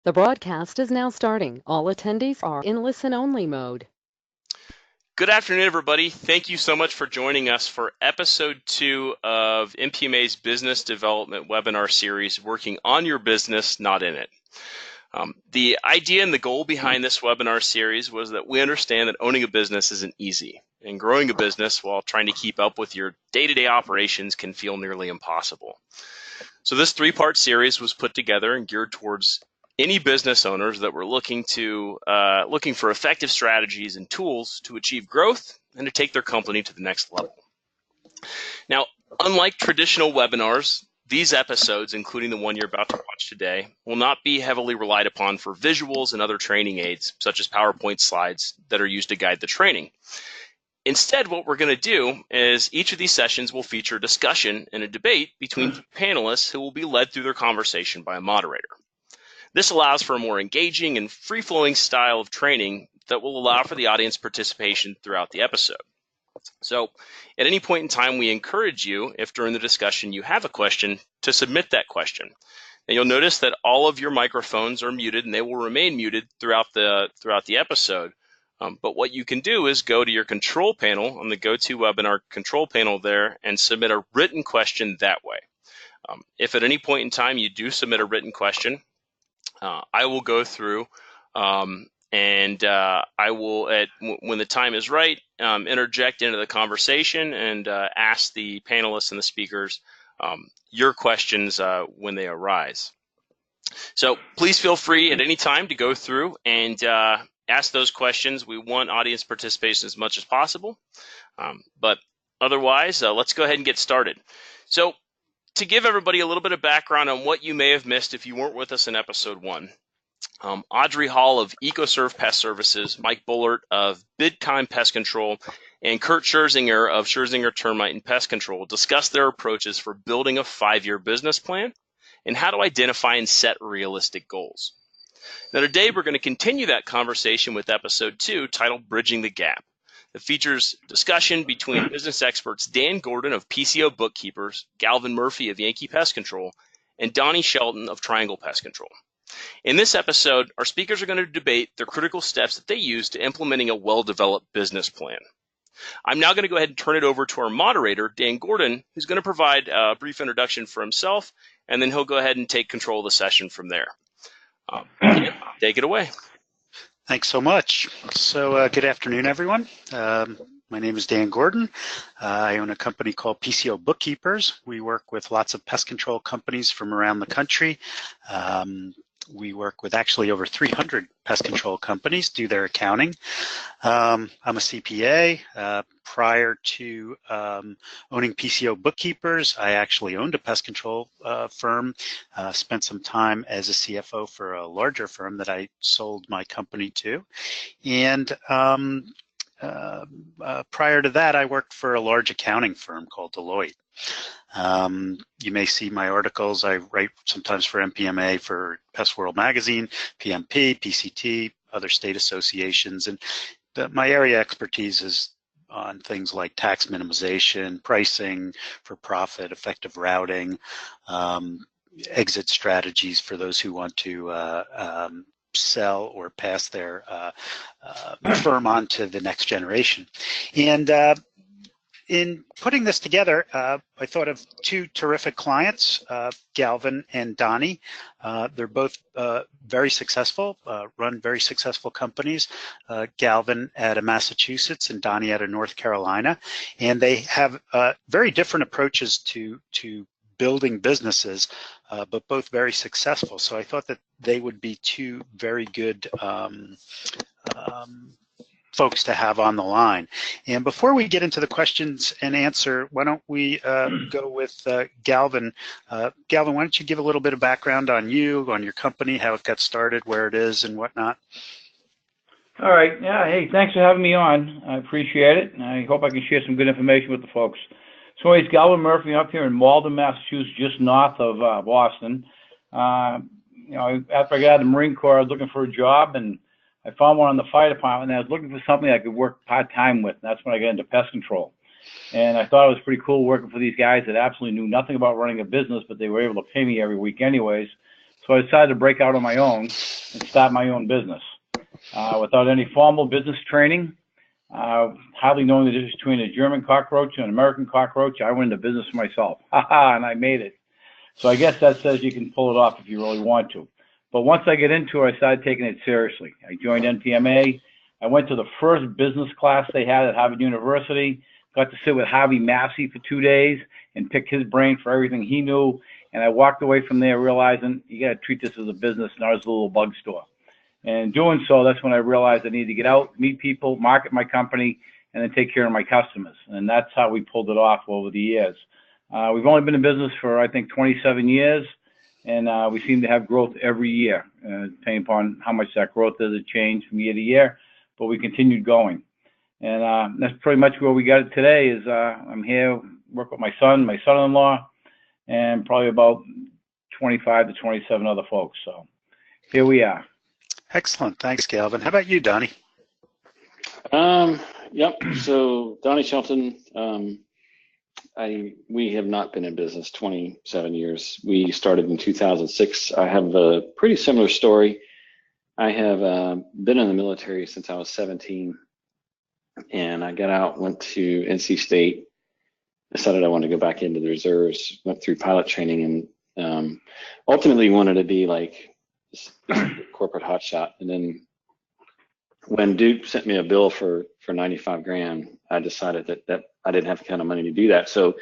The broadcast is now starting. All attendees are in listen-only mode. Good afternoon, everybody. Thank you so much for joining us for episode 2 of MPMA's Business Development Webinar Series, Working on Your Business, Not in It. The idea and the goal behind this webinar series was that we understand that owning a business isn't easy, and growing a business while trying to keep up with your day-to-day operations can feel nearly impossible. So this 3-part series was put together and geared towards any business owners that were looking for effective strategies and tools to achieve growth and to take their company to the next level. Now, unlike traditional webinars, these episodes, including the one you're about to watch today, will not be heavily relied upon for visuals and other training aids, such as PowerPoint slides that are used to guide the training. Instead, what we're going to do is each of these sessions will feature a discussion and a debate between panelists who will be led through their conversation by a moderator. This allows for a more engaging and free-flowing style of training that will allow for the audience participation throughout the episode. So at any point in time, we encourage you, if during the discussion you have a question, to submit that question. And you'll notice that all of your microphones are muted, and they will remain muted throughout the episode. But what you can do is go to your control panel on the GoToWebinar control panel there and submit a written question that way. If at any point in time you do submit a written question, I will go through and I will, when the time is right, interject into the conversation and ask the panelists and the speakers your questions when they arise. So please feel free at any time to go through and ask those questions. We want audience participation as much as possible. But otherwise, let's go ahead and get started. So to give everybody a little bit of background on what you may have missed if you weren't with us in episode 1, Audrey Hall of EcoServe Pest Services, Mike Bullard of Big Time Pest Control, and Kurt Scherzinger of Scherzinger Termite and Pest Control discussed their approaches for building a 5-year business plan and how to identify and set realistic goals. Now today we're going to continue that conversation with episode 2 titled Bridging the Gap. It features discussion between business experts Dan Gordon of PCO Bookkeepers, Galvin Murphy of Yankee Pest Control, and Donna Shelton of Triangle Pest Control. In this episode, our speakers are going to debate the critical steps that they use to implementing a well-developed business plan. I'm now going to go ahead and turn it over to our moderator, Dan Gordon, who's going to provide a brief introduction for himself, and then he'll go ahead and take control of the session from there. Dan, take it away. Thanks so much. So good afternoon, everyone. My name is Dan Gordon. I own a company called PCO Bookkeepers. We work with lots of pest control companies from around the country. We work with actually over 300 pest control companies, do their accounting. I'm a CPA. Prior to owning PCO Bookkeepers, I actually owned a pest control firm, spent some time as a CFO for a larger firm that I sold my company to. And prior to that, I worked for a large accounting firm called Deloitte. You may see my articles. I write sometimes for MPMA, for Pest World Magazine, PMP, PCT, other state associations. And my area expertise is on things like tax minimization, pricing for profit, effective routing, exit strategies for those who want to sell or pass their firm on to the next generation. And in putting this together, I thought of 2 terrific clients, Galvin and Donnie. They're both very successful, run very successful companies. Galvin out of Massachusetts and Donnie out of North Carolina. And they have very different approaches to building businesses, but both very successful. So I thought that they would be 2 very good folks to have on the line. And before we get into the questions and answer, why don't we go with Galvin. Galvin, why don't you give a little bit of background on you, on your company, how it got started, where it is, and whatnot? All right. Yeah. Hey, thanks for having me on. I appreciate it. And I hope I can share some good information with the folks. So it's Galvin Murphy up here in Malden, Massachusetts, just north of Boston. You know, after I got out of the Marine Corps, I was looking for a job, and I found one on the fire department, and I was looking for something I could work part-time with. And that's when I got into pest control. And I thought it was pretty cool working for these guys that absolutely knew nothing about running a business, but they were able to pay me every week anyways. So So I decided to break out on my own and start my own business. Without any formal business training, hardly knowing the difference between a German cockroach and an American cockroach, I went into business for myself. And I made it. So I guess that says you can pull it off if you really want to. But once I get into it, I started taking it seriously. I joined NPMA. I went to the first business class they had at Harvard University, got to sit with Harvey Massey for 2 days and pick his brain for everything he knew. And I walked away from there realizing you got to treat this as a business, not as a little bug store. And in doing so, that's when I realized I needed to get out, meet people, market my company, and then take care of my customers. And that's how we pulled it off over the years. We've only been in business for, I think, 27 years, and we seem to have growth every year, depending upon how much that growth is. It changed from year to year, but we continued going. And that's pretty much where we got it today is I'm here, work with my son-in-law, and probably about 25 to 27 other folks. So here we are. Excellent. Thanks, Galvin. How about you, Donnie? Yep. So Donna Shelton, we have not been in business 27 years. We started in 2006. I have a pretty similar story. I have been in the military since I was 17, and I got out, went to NC State, decided I wanted to go back into the reserves, went through pilot training, and ultimately wanted to be like this corporate hotshot. And then when Duke sent me a bill for 95 grand, I decided that I didn't have the kind of money to do that. So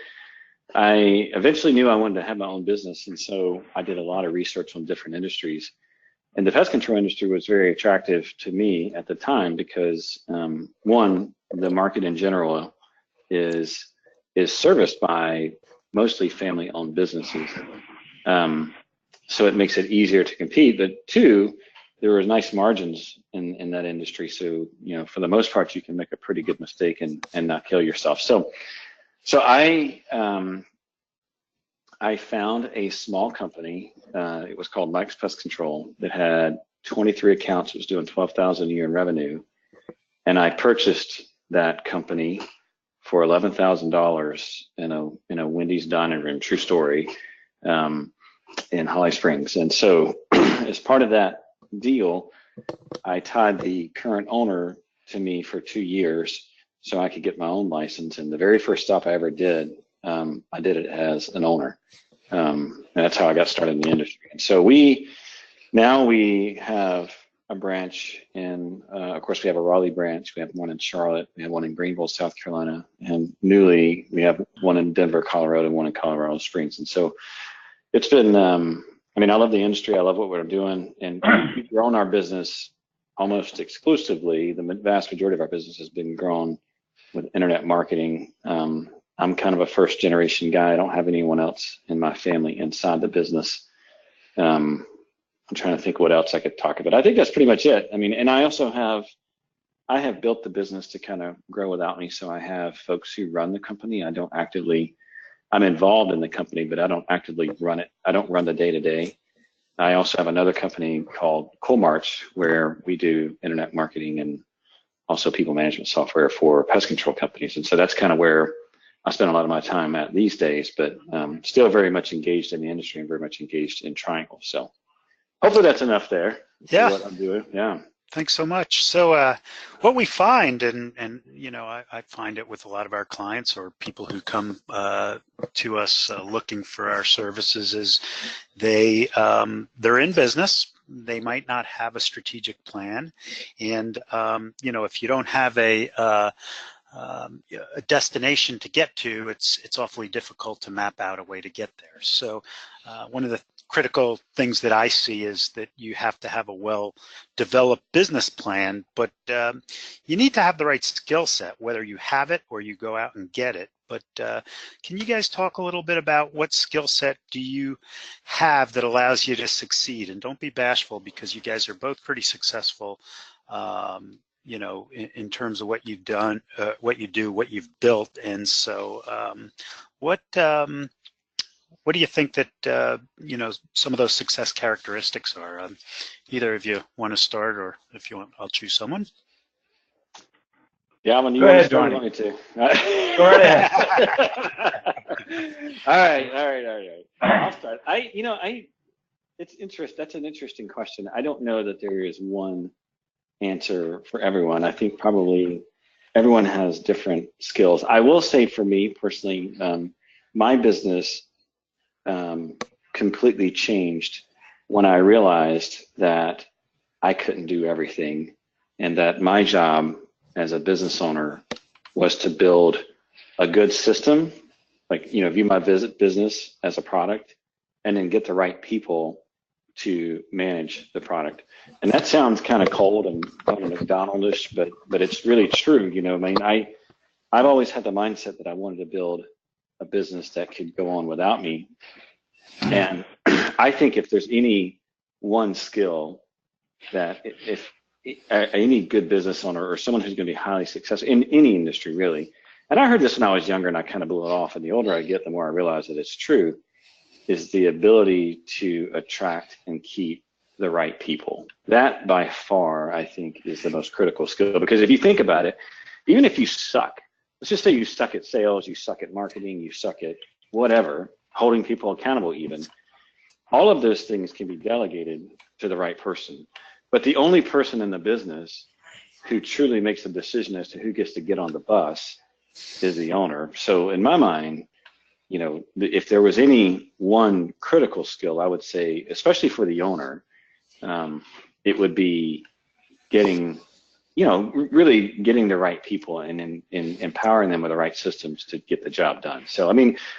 I eventually knew I wanted to have my own business. And so I did a lot of research on different industries. And the pest control industry was very attractive to me at the time because one, the market in general is serviced by mostly family-owned businesses. So it makes it easier to compete. But two, there were nice margins in that industry. So, you know, for the most part, you can make a pretty good mistake and not kill yourself. So I found a small company. It was called Mike's Pest Control that had 23 accounts. It was doing $12,000 a year in revenue. And I purchased that company for $11,000 in a Wendy's dining room, true story, in Holly Springs. And so as part of that deal, I tied the current owner to me for 2 years so I could get my own license. And the very first stop I ever did, I did it as an owner. And that's how I got started in the industry. And so we have a branch in, of course, we have a Raleigh branch. We have one in Charlotte. We have one in Greenville, South Carolina. And newly, we have one in Denver, Colorado, and one in Colorado Springs. And so it's been, I mean, I love the industry. I love what we're doing. And we've grown our business almost exclusively. The vast majority of our business has been grown with internet marketing. I'm kind of a first generation guy. I don't have anyone else in my family inside the business. I'm trying to think what else I could talk about. I think that's pretty much it. I mean, and I have built the business to kind of grow without me. So I have folks who run the company. I'm involved in the company, but I don't actively run it. I don't run the day-to-day. I also have another company called Coalmarch where we do internet marketing and also people management software for pest control companies. And so that's kind of where I spend a lot of my time at these days, but still very much engaged in the industry and very much engaged in Triangle. So hopefully that's enough there. Yeah. What I'm doing. Yeah. Thanks so much. So what we find, and you know, I find it with a lot of our clients or people who come to us looking for our services, is they're in business. They might not have a strategic plan, and you know, if you don't have a destination to get to, it's awfully difficult to map out a way to get there. So one of the critical things that I see is that you have to have a well-developed business plan, but you need to have the right skill set, whether you have it or you go out and get it. But can you guys talk a little bit about what skill set do you have that allows you to succeed? And don't be bashful, because you guys are both pretty successful, you know, in terms of what you've done, what you do, what you've built. And so what do you think that, you know, some of those success characteristics are? Either of you want to start, or if you want, I'll choose someone. Yeah, I'm Go ahead, Donnie. Want me to? Go right ahead. All right. I'll start. That's an interesting question. I don't know that there is one answer for everyone. I think probably everyone has different skills. I will say for me personally, my business completely changed when I realized that I couldn't do everything, and that my job as a business owner was to build a good system, like, view my business as a product, and then get the right people to manage the product. And that sounds kind of cold and kind of McDonaldish, but it's really true. I've always had the mindset that I wanted to build a business that could go on without me. And I think if there's any one skill that if any good business owner or someone who's going to be highly successful in any industry really, and I heard this when I was younger and I kind of blew it off, and the older I get, the more I realize that it's true, is the ability to attract and keep the right people. That by far, I think, is the most critical skill, because if you think about it, even if you suck, let's just say you suck at sales, you suck at marketing, you suck at whatever, holding people accountable even, all of those things can be delegated to the right person. But the only person in the business who truly makes the decision as to who gets to get on the bus is the owner. So in my mind, if there was any one critical skill, I would say, especially for the owner, it would be really getting the right people and empowering them with the right systems to get the job done. So,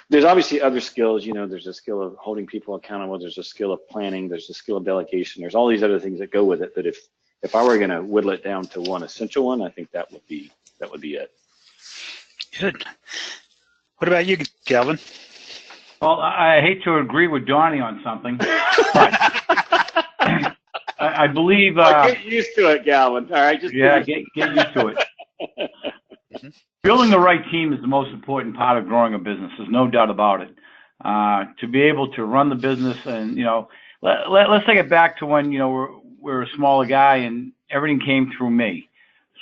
there's obviously other skills, there's a skill of holding people accountable, there's a skill of planning, there's a skill of delegation, there's all these other things that go with it. But if I were going to whittle it down to one essential one, I think that would be it. Good. What about you, Galvin? Well, I hate to agree with Donnie on something, but I believe. Get used to it, Galvin. All right, just get used to it. Building the right team is the most important part of growing a business. There's no doubt about it. To be able to run the business, and let's take it back to when we're a smaller guy and everything came through me.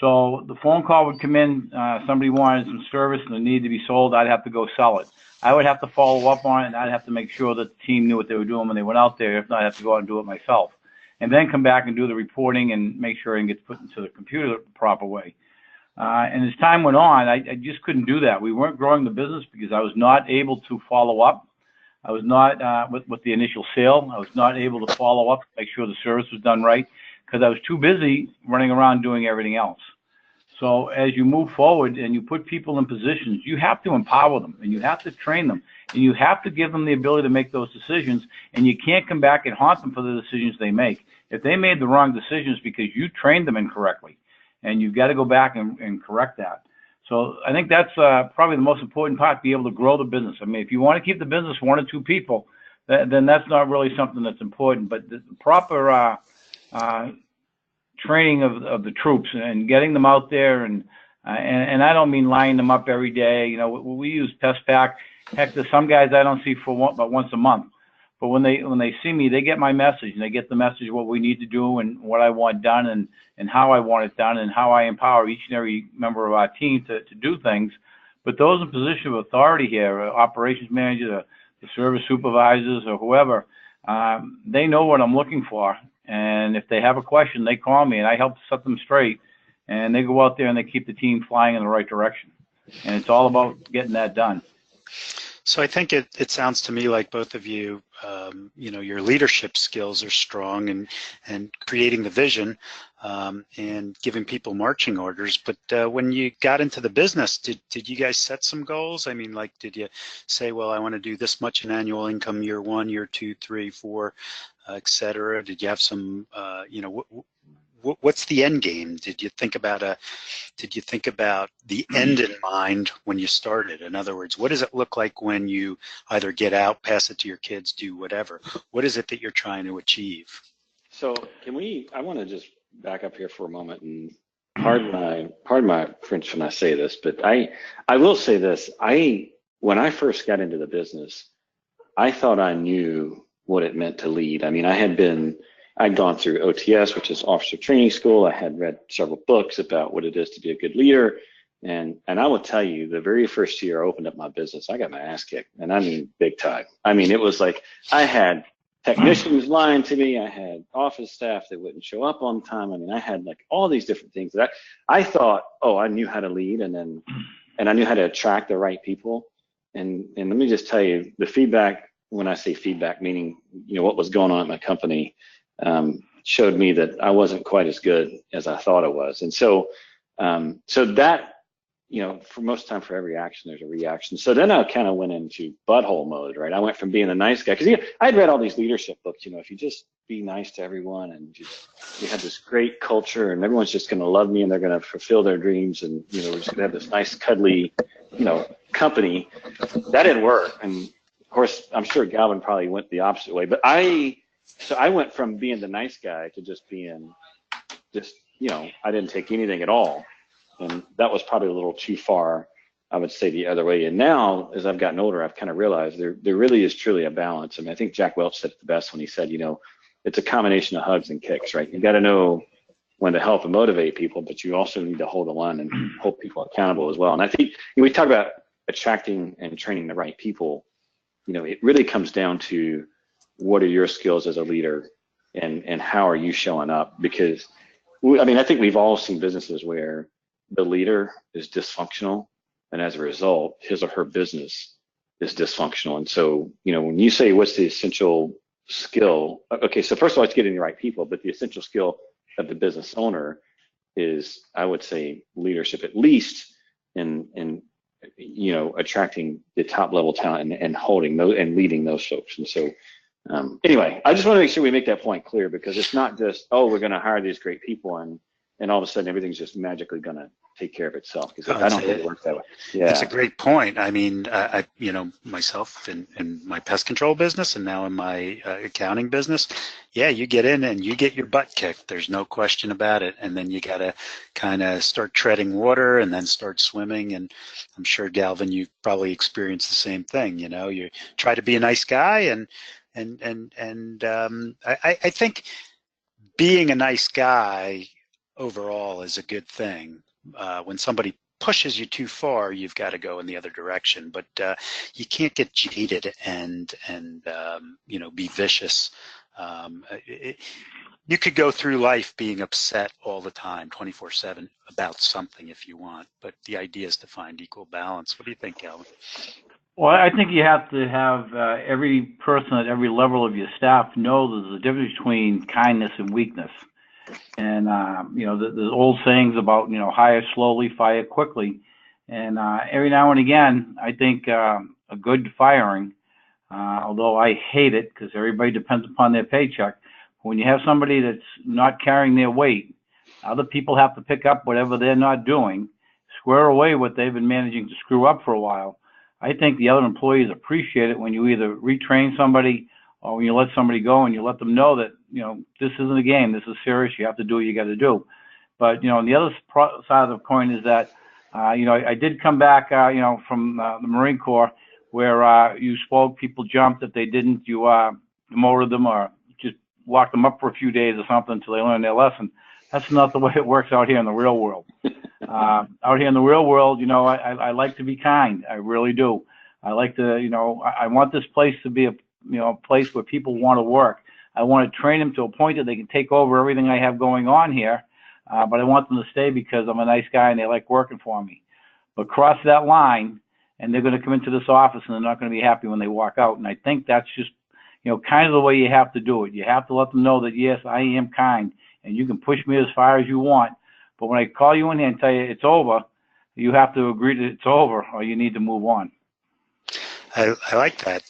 So the phone call would come in, somebody wanted some service and it needed to be sold, I'd have to go sell it. I would have to follow up on it, and I'd have to make sure that the team knew what they were doing when they went out there. If not, I'd have to go out and do it myself. And then come back and do the reporting and make sure it gets put into the computer the proper way. And as time went on, I just couldn't do that. We weren't growing the business because I was not able to follow up. I was not, with the initial sale, I was not able to follow up, make sure the service was done right, because I was too busy running around doing everything else. So as you move forward and you put people in positions, you have to empower them and you have to train them and you have to give them the ability to make those decisions, and you can't come back and haunt them for the decisions they make. If they made the wrong decisions because you trained them incorrectly, and you've got to go back and correct that. So I think that's probably the most important part, to be able to grow the business. If you want to keep the business one or two people, then that's not really something that's important. But the proper training of the troops and getting them out there, and I don't mean lining them up every day. We use Pest Pack. Heck, there's some guys I don't see for about once a month. But when they see me, they get my message, and they get the message of what we need to do and what I want done and how I want it done and how I empower each and every member of our team to do things. But those in position of authority here, operations manager, the service supervisors, or whoever, they know what I'm looking for. And if they have a question, they call me, and I help set them straight. And they go out there and they keep the team flying in the right direction. And it's all about getting that done. So I think it sounds to me like both of you, your leadership skills are strong, and creating the vision and giving people marching orders. But when you got into the business, did you guys set some goals? Did you say, well, I want to do this much in annual income year 1, year 2, 3, 4, et cetera? Did you have some, what's the end game? Did you think about the end in mind when you started? In other words, what does it look like when you either get out, pass it to your kids, do whatever? What is it that you're trying to achieve? So I want to just back up here for a moment, and pardon my French when I say this, but I will say this. When I first got into the business, I thought I knew what it meant to lead. I'd gone through OTS, which is Officer Training School. I had read several books about what it is to be a good leader. And I will tell you, the very first year I opened up my business, I got my ass kicked, and I mean big time. It was like I had technicians lying to me. I had office staff that wouldn't show up on time. I mean, I had like all these different things that I thought, oh, I knew how to lead, and I knew how to attract the right people. And let me just tell you, the feedback, when I say feedback, meaning, what was going on at my company, showed me that I wasn't quite as good as I thought I was. And so that, for most time, for every action, there's a reaction. So then I kind of went into butthole mode, right? I went from being the nice guy, because I'd read all these leadership books, if you just be nice to everyone and you have this great culture and everyone's just going to love me and they're going to fulfill their dreams, and, we're just going to have this nice, cuddly, company. That didn't work. And of course, I'm sure Galvin probably went the opposite way, but I went from being the nice guy to just being I didn't take anything at all. And that was probably a little too far, I would say, the other way. And now, as I've gotten older, I've kind of realized there really is truly a balance. I mean, I think Jack Welch said it the best when he said, it's a combination of hugs and kicks, right? You got to know when to help and motivate people, but you also need to hold the line and hold people accountable as well. And I think we talk about attracting and training the right people. It really comes down to what are your skills as a leader, and how are you showing up? Because I think we've all seen businesses where the leader is dysfunctional, and as a result, his or her business is dysfunctional. And so, when you say what's the essential skill, okay, so first of all, it's getting the right people, but the essential skill of the business owner is, I would say, leadership, at least in attracting the top level talent and holding those and leading those folks. And so, anyway, I just want to make sure we make that point clear, because it's not just, oh, we're going to hire these great people and all of a sudden everything's just magically going to take care of itself, because I don't think it works that way. Yeah, that's a great point. I mean, I myself in my pest control business and now in my accounting business, yeah, you get in and you get your butt kicked. There's no question about it. And then you got to kind of start treading water and then start swimming. And I'm sure, Galvin, you probably experienced the same thing. You try to be a nice guy, I think being a nice guy overall is a good thing. When somebody pushes you too far, you've got to go in the other direction. But you can't get jaded and be vicious. You could go through life being upset all the time, 24/7 about something if you want. But the idea is to find equal balance. What do you think, Galvin? Well, I think you have to have every person at every level of your staff know there's a difference between kindness and weakness. And, the old sayings about, hire slowly, fire quickly. And every now and again, I think a good firing, although I hate it because everybody depends upon their paycheck, when you have somebody that's not carrying their weight, other people have to pick up whatever they're not doing, square away what they've been managing to screw up for a while. I think the other employees appreciate it when you either retrain somebody or when you let somebody go and you let them know that, this isn't a game, this is serious, you have to do what you got to do. But, on the other side of the coin is that, I did come back, from the Marine Corps where you spoke, people jumped. If they didn't, you demoted them or just locked them up for a few days or something until they learned their lesson. That's not the way it works out here in the real world. Out here in the real world, I like to be kind. I really do. I like to, I want this place to be a place where people want to work. I want to train them to a point that they can take over everything I have going on here, but I want them to stay because I'm a nice guy and they like working for me. But cross that line, and they're going to come into this office and they're not going to be happy when they walk out. And I think that's just, kind of the way you have to do it. You have to let them know that, yes, I am kind, and you can push me as far as you want. But when I call you in here and tell you it's over, you have to agree that it's over or you need to move on. I like that.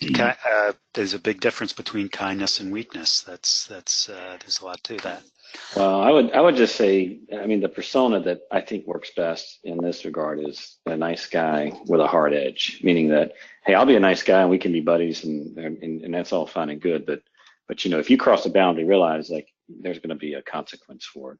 There's a big difference between kindness and weakness. That's there's a lot to that. Well, I would just say, the persona that I think works best in this regard is a nice guy with a hard edge, meaning that, hey, I'll be a nice guy and we can be buddies and that's all fine and good. But if you cross the boundary, realize like there's going to be a consequence for it.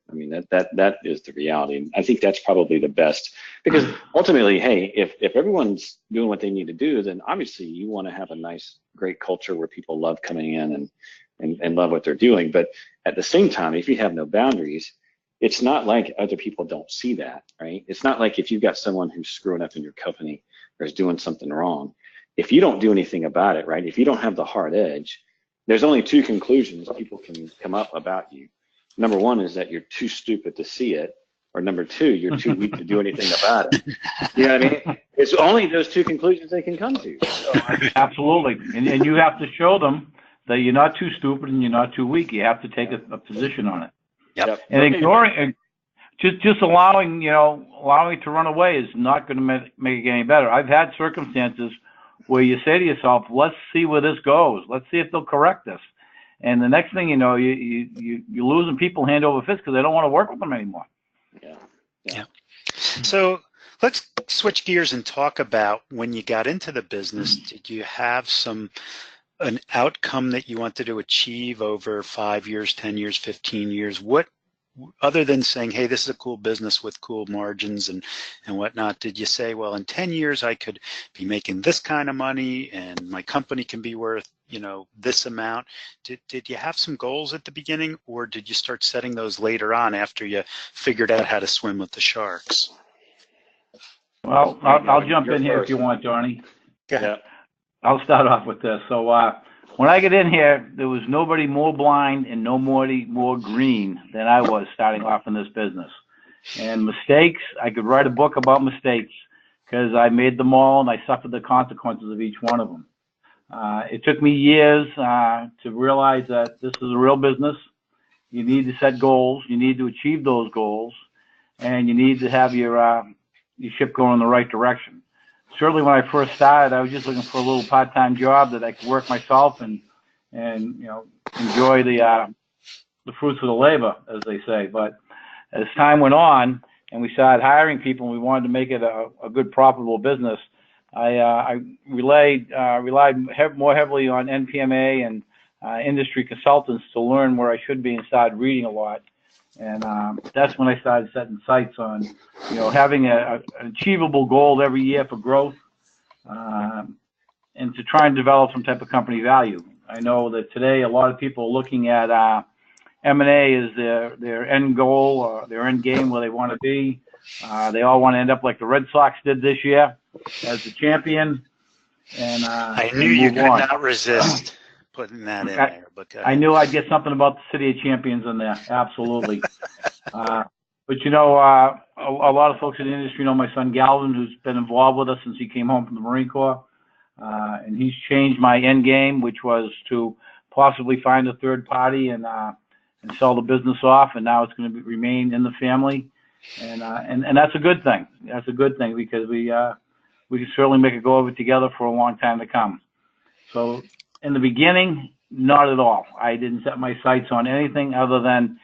That is the reality. And I think that's probably the best, because ultimately, hey, if everyone's doing what they need to do, then obviously you want to have a nice, great culture where people love coming in and love what they're doing. But at the same time, if you have no boundaries, it's not like other people don't see that, right? It's not like if you've got someone who's screwing up in your company or is doing something wrong, if you don't do anything about it, right? If you don't have the hard edge, there's only two conclusions people can come up about you. Number one is that you're too stupid to see it, or number two, you're too weak to do anything about it. You know what I mean? It's only those two conclusions they can come to. So, Absolutely. And you have to show them that you're not too stupid and you're not too weak. You have to take a position on it. Yep. And ignoring, just allowing it to run away is not going to make it any better. I've had circumstances where you say to yourself, let's see where this goes. Let's see if they'll correct this. And the next thing you know, you're losing people hand over fist because they don't want to work with them anymore. Yeah. So let's switch gears and talk about when you got into the business, did you have an outcome that you wanted to achieve over 5 years, 10 years, 15 years? What, other than saying, hey, this is a cool business with cool margins and whatnot, did you say, well, in 10 years, I could be making this kind of money and my company can be worth, this amount? Did you have some goals at the beginning, or did you start setting those later on after you figured out how to swim with the sharks? Well, I'll jump in here if you want, Donnie. Yeah. I'll start off with this. So when I get in here, there was nobody more blind and nobody more green than I was starting off in this business. And mistakes, I could write a book about mistakes because I made them all and I suffered the consequences of each one of them. It took me years to realize that this is a real business. You need to set goals. You need to achieve those goals. And you need to have your ship going in the right direction. Certainly when I first started, I was just looking for a little part-time job that I could work myself and enjoy the fruits of the labor, as they say. But as time went on and we started hiring people and we wanted to make it a good, profitable business, I relied more heavily on NPMA and industry consultants to learn where I should be and started reading a lot. And that's when I started setting sights on, having an achievable goal every year for growth, and to try and develop some type of company value. I know that today a lot of people are looking at M&A as their end goal or their end game where they want to be. They all want to end up like the Red Sox did this year as the champion. And I knew you could not resist putting that in there. But I knew I'd get something about the City of Champions in there. Absolutely. But a lot of folks in the industry know my son Galvin, who's been involved with us since he came home from the Marine Corps. And he's changed my end game, which was to possibly find a third party and sell the business off. And now it's going to remain in the family. And that's a good thing. That's a good thing because we can certainly make a go of it together for a long time to come. So in the beginning, not at all. I didn't set my sights on anything other than,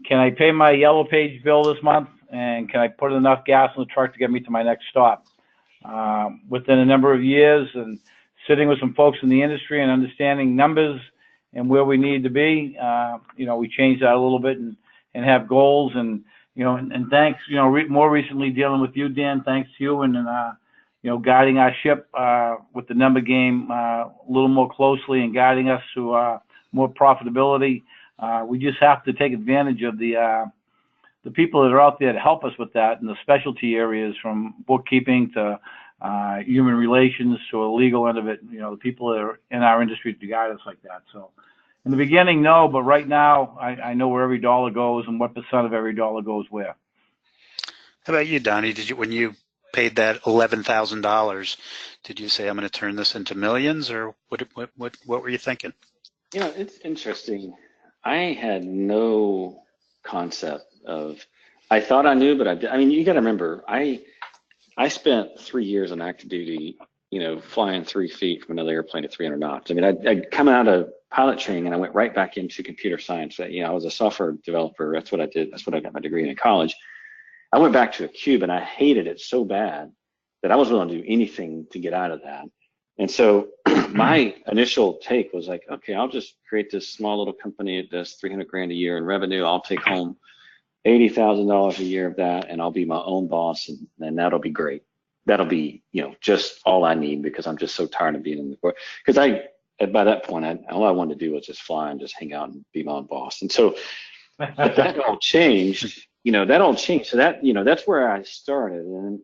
can I pay my Yellow Page bill this month, and can I put enough gas in the truck to get me to my next stop? Within a number of years and sitting with some folks in the industry and understanding numbers and where we need to be, we changed that a little bit and have goals and thanks, more recently dealing with you, Dan, thanks to you and guiding our ship with the number game a little more closely and guiding us to more profitability. We just have to take advantage of the people that are out there to help us with that in the specialty areas, from bookkeeping to human relations to a legal end of it. The people that are in our industry to guide us like that. So in the beginning, no, but right now I know where every dollar goes and what % of every dollar goes where. How about you, Donnie? When you paid that $11,000, did you say, I'm going to turn this into millions, or what were you thinking? It's interesting. I had no concept of, I thought I knew, but you got to remember, I spent 3 years on active duty, flying 3 feet from another airplane at 300 knots. I'd come out of pilot training and I went right back into computer science. I was a software developer. That's what I did. That's what I got my degree in college. I went back to a cube and I hated it so bad that I was willing to do anything to get out of that. And so my initial take was like, okay, I'll just create this small little company that does 300 grand a year in revenue. I'll take home $80,000 a year of that, and I'll be my own boss, and that'll be great. That'll be, just all I need, because I'm just so tired of being in the court. Because by that point, all I wanted to do was just fly and just hang out and be my own boss. And so that all changed. That all changed. So that's where I started. And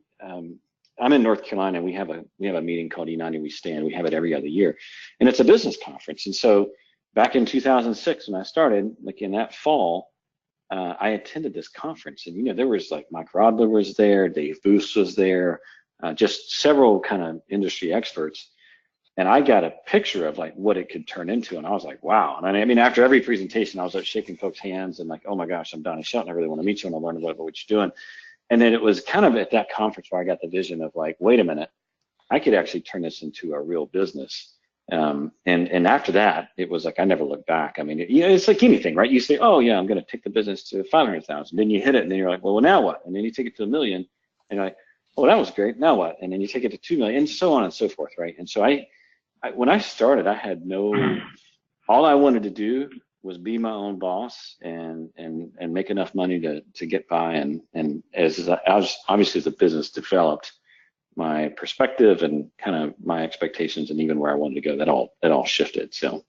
I'm in North Carolina. We have a meeting called United We Stand. We have it every other year, and it's a business conference. And so back in 2006 when I started, like in that fall, I attended this conference, and you know, there was like Mike Rodler was there, Dave Booth was there, just several kind of industry experts. And I got a picture of like what it could turn into, and I was like, wow. And I mean, after every presentation, I was like shaking folks' hands and like, oh my gosh, I'm Donna Shelton. I really want to meet you and I learn about what you're doing. And then it was kind of at that conference where I got the vision of like, wait a minute, I could actually turn this into a real business. And after that, it was like I never looked back. I mean, you know, it's like anything, right? You say, oh yeah, I'm going to take the business to 500,000. Then you hit it, and then you're like, well, now what? And then you take it to $1 million, and you're like, oh, that was great. Now what? And then you take it to 2 million, and so on and so forth, right? And so when I started, I had all I wanted to do was be my own boss and make enough money to get by. And as obviously the business developed, my perspective and kind of my expectations and even where I wanted to go, that all shifted. So,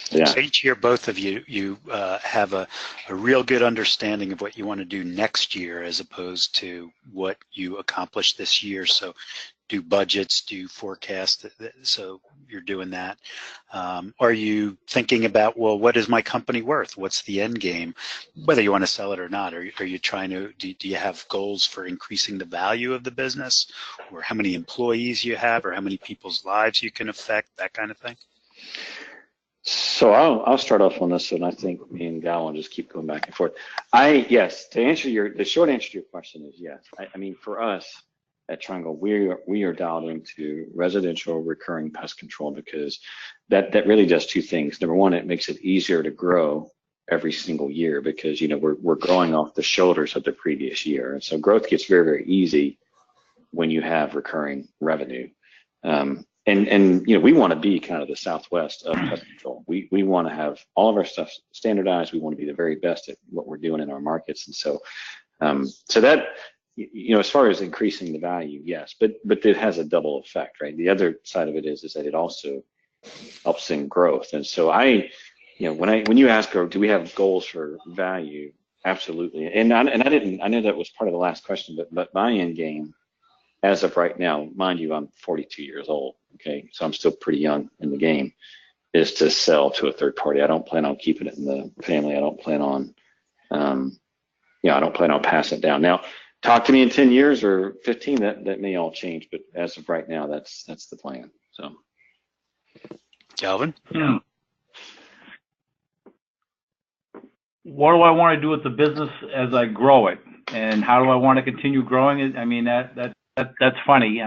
yeah. So each year, both of you have a real good understanding of what you want to do next year as opposed to what you accomplished this year. So do budgets, do forecasts, so you're doing that. Are you thinking about, well, what is my company worth? What's the end game? Whether you want to sell it or not, are you trying to, do you have goals for increasing the value of the business, or how many employees you have, or how many people's lives you can affect, that kind of thing? So I'll start off on this, and I think me and Galvin just keep going back and forth. Yes, the short answer to your question is yes. I mean, for us, at Triangle, we are dialed into residential recurring pest control because that really does two things. Number one, it makes it easier to grow every single year because, you know, we're growing off the shoulders of the previous year. And so growth gets very, very easy when you have recurring revenue. And you know, we want to be kind of the Southwest of pest control. We want to have all of our stuff standardized. We want to be the very best at what we're doing in our markets. And so that, you know, as far as increasing the value, yes, but it has a double effect, right? The other side of it is that it also helps in growth. And so you know, when you ask, do we have goals for value? Absolutely. And I know that was part of the last question, but my end game, as of right now, mind you, I'm 42 years old. Okay, so I'm still pretty young in the game. Is to sell to a third party. I don't plan on keeping it in the family. I don't plan on, I don't plan on passing it down. Now, talk to me in 10 years or 15, that may all change, but as of right now, that's the plan. So, Galvin? What do I want to do with the business as I grow it, and how do I want to continue growing it? I mean, that's funny.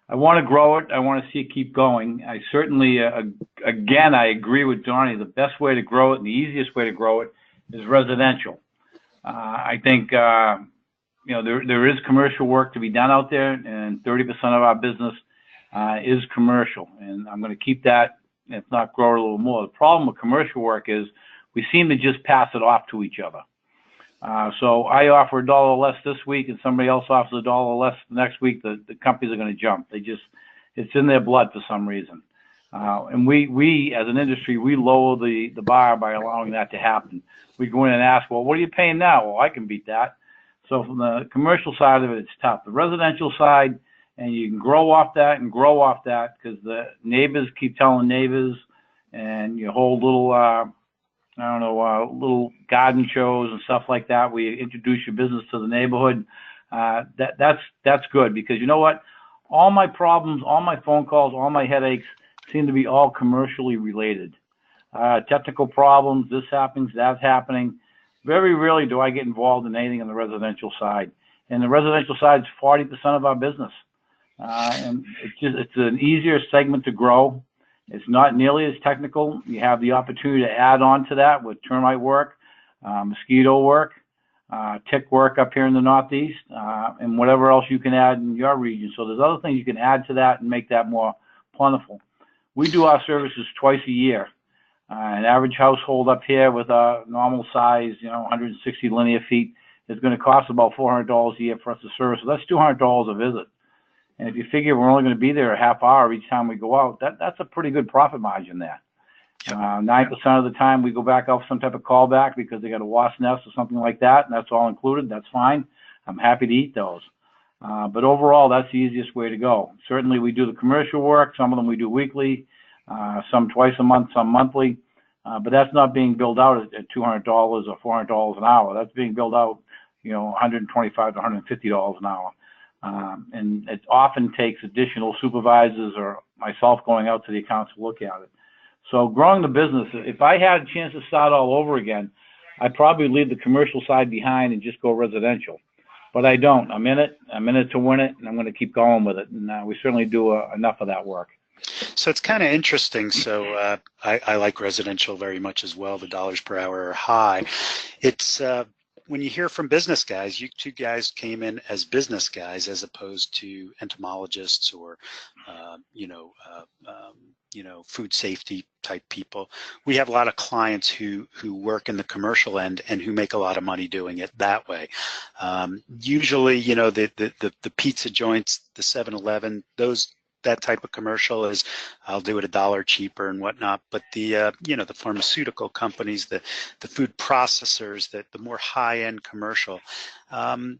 I want to grow it. I want to see it keep going. I certainly, again, I agree with Donnie. The best way to grow it and the easiest way to grow it is residential. I think you know, there is commercial work to be done out there, and 30% of our business is commercial, and I'm going to keep that, if not grow it a little more. The problem with commercial work is we seem to just pass it off to each other. So I offer $1 less this week, and somebody else offers $1 less the next week. The companies are going to jump. It's in their blood for some reason. And we as an industry, we lower the bar by allowing that to happen. We go in and ask, well, what are you paying now? Well, I can beat that. So from the commercial side of it, it's tough. The residential side, and you can grow off that and grow off that because the neighbors keep telling neighbors, and you hold little, little garden shows and stuff like that. We introduce your business to the neighborhood. That's good because you know what? All my problems, all my phone calls, all my headaches seem to be all commercially related. Technical problems, this happens, that's happening. Very rarely do I get involved in anything on the residential side. And the residential side is 40% of our business. And it's an easier segment to grow. It's not nearly as technical. You have the opportunity to add on to that with termite work, mosquito work, tick work up here in the Northeast, and whatever else you can add in your region. So there's other things you can add to that and make that more plentiful. We do our services twice a year. An average household up here with a normal size, 160 linear feet, is going to cost about $400 a year for us to service. So that's $200 a visit. And if you figure we're only going to be there a half hour each time we go out, that's a pretty good profit margin there. 9% of the time we go back out for some type of callback because they got a wasp nest or something like that, and that's all included. That's fine. I'm happy to eat those. But overall, that's the easiest way to go. Certainly we do the commercial work. Some of them we do weekly, some twice a month, some monthly. But that's not being billed out at $200 or $400 an hour. That's being billed out, $125 to $150 an hour. And it often takes additional supervisors or myself going out to the accounts to look at it. So growing the business, if I had a chance to start all over again, I'd probably leave the commercial side behind and just go residential. But I don't. I'm in it to win it, and I'm going to keep going with it. And we certainly do enough of that work. So it's kind of interesting. So I like residential very much as well. The dollars per hour are high. It's when you hear from business guys, you two guys came in as business guys as opposed to entomologists or, food safety type people. We have a lot of clients who work in the commercial end and who make a lot of money doing it that way. Usually, the pizza joints, the 7-Eleven, that type of commercial is, I'll do it $1 cheaper and whatnot. But the pharmaceutical companies, the food processors, the more high-end commercial, you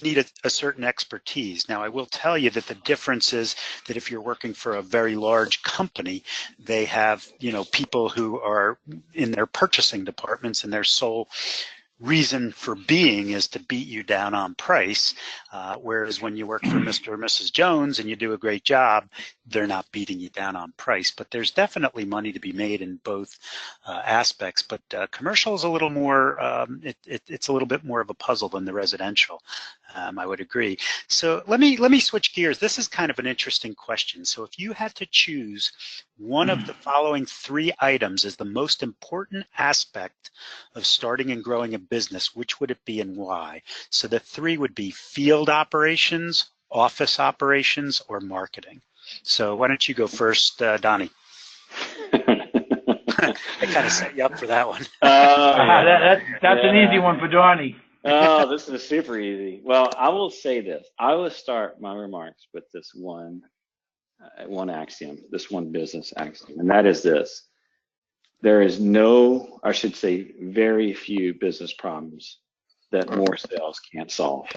need a certain expertise. Now, I will tell you that the difference is that if you're working for a very large company, they have, people who are in their purchasing departments, and their sole reason for being is to beat you down on price, whereas when you work for Mr. or Mrs. Jones and you do a great job, they're not beating you down on price. But there's definitely money to be made in both aspects. But commercial is a little more, it's a little bit more of a puzzle than the residential. I would agree. So let me switch gears. This is kind of an interesting question. So if you had to choose one of the following 3 items as the most important aspect of starting and growing a business, which would it be and why? So the 3 would be field operations, office operations, or marketing. So why don't you go first, Donnie? I kind of set you up for that one. That's an easy one for Donnie. Oh, this is super easy. Well, I will say this. I will start my remarks with this one axiom, this one business axiom, and that is this. There is very few business problems that more sales can't solve.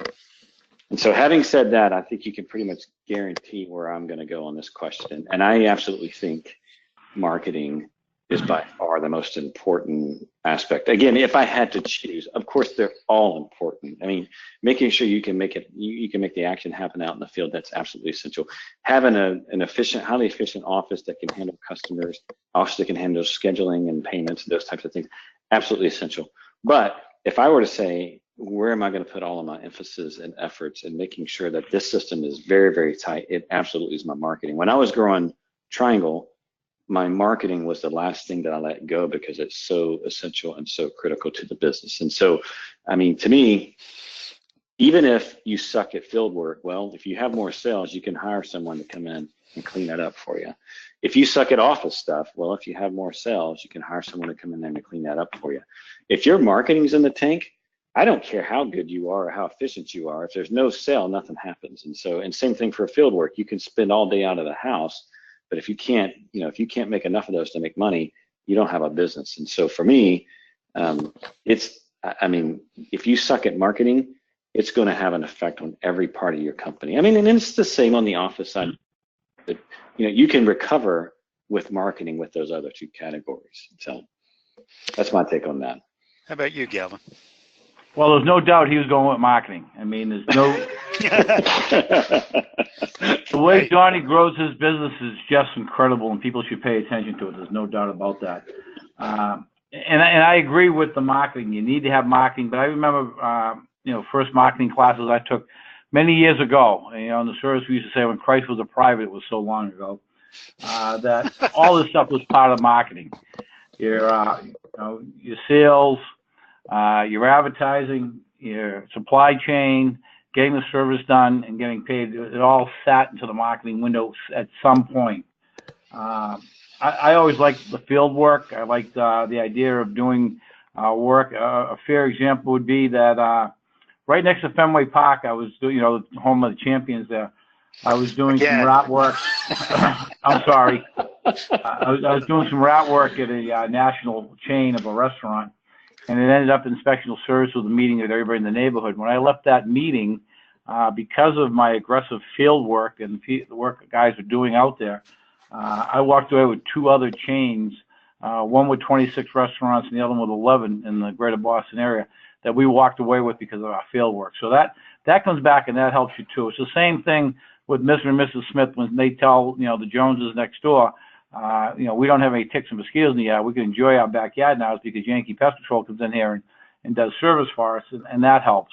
And so having said that, I think you can pretty much guarantee where I'm going to go on this question. And I absolutely think marketing is by far the most important aspect. Again, if I had to choose, of course, they're all important. I mean, making sure you can make the action happen out in the field, that's absolutely essential. Having an efficient, highly efficient office that can handle customers, office that can handle scheduling and payments, those types of things, absolutely essential. But if I were to say, where am I going to put all of my emphasis and efforts in making sure that this system is very, very tight, it absolutely is my marketing. When I was growing Triangle, my marketing was the last thing that I let go because it's so essential and so critical to the business. And so, I mean, to me, even if you suck at field work, well, if you have more sales, you can hire someone to come in and clean that up for you. If you suck at office stuff, well, if you have more sales, you can hire someone to come in there and clean that up for you. If your marketing's in the tank, I don't care how good you are or how efficient you are. If there's no sale, nothing happens. And same thing for field work. You can spend all day out of the house, but if you can't make enough of those to make money, you don't have a business. And so for me, if you suck at marketing, it's going to have an effect on every part of your company. I mean, and it's the same on the office side. But, you can recover with marketing with those other 2 categories. So that's my take on that. How about you, Galvin? Well, there's no doubt he was going with marketing. I mean, there's no. The way Donnie grows his business is just incredible, and people should pay attention to it. There's no doubt about that. And I agree with the marketing. You need to have marketing. But I remember, first marketing classes I took many years ago. In the service, we used to say when Christ was a private, it was so long ago, that all this stuff was part of marketing. Your sales, your advertising, your supply chain, getting the service done and getting paid, it all sat into the marketing window at some point. I always liked the field work. I liked the idea of doing work. A fair example would be that right next to Fenway Park, I was doing, the home of the champions there. I was doing some rat work. I'm sorry. I was doing some rat work at a national chain of a restaurant, and it ended up in inspectional service with a meeting with everybody in the neighborhood. When I left that meeting, because of my aggressive field work and the work guys were doing out there, I walked away with 2 other chains one with 26 restaurants and the other one with 11 in the greater Boston area, that we walked away with because of our field work. So that comes back and that helps you too. It's the same thing with Mr. and Mrs. Smith when they tell, the Joneses next door, we don't have any ticks and mosquitoes in the yard. We can enjoy our backyard now because Yankee Pest Control comes in here and does service for us, and that helps.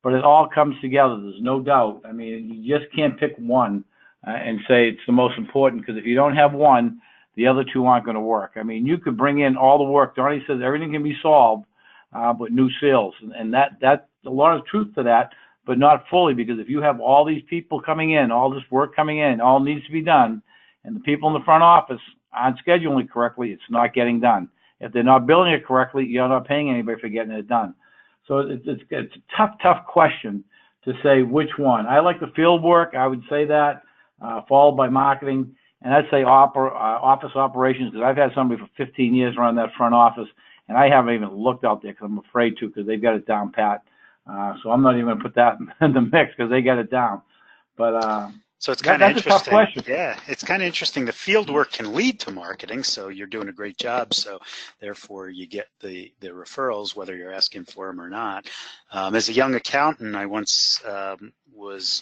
But it all comes together. There's no doubt. I mean, you just can't pick one and say it's the most important, because if you don't have one, the other two aren't going to work. I mean, you could bring in all the work. Donnie says everything can be solved, but new sales, and that's a lot of truth to that, but not fully, because if you have all these people coming in, all this work coming in, all needs to be done, and the people in the front office aren't scheduling it correctly, it's not getting done. If they're not billing it correctly, you're not paying anybody for getting it done. So it's a tough question to say which one. I like the field work. I would say that, followed by marketing. And I'd say office operations, because I've had somebody for 15 years run that front office, and I haven't even looked out there because I'm afraid to, because they've got it down pat. So I'm not even going to put that in the mix because they got it down. But so it's kind of interesting. That's a tough question. Yeah, it's kind of interesting. The field work can lead to marketing, so you're doing a great job. So therefore, you get the referrals, whether you're asking for them or not. As a young accountant, I once was,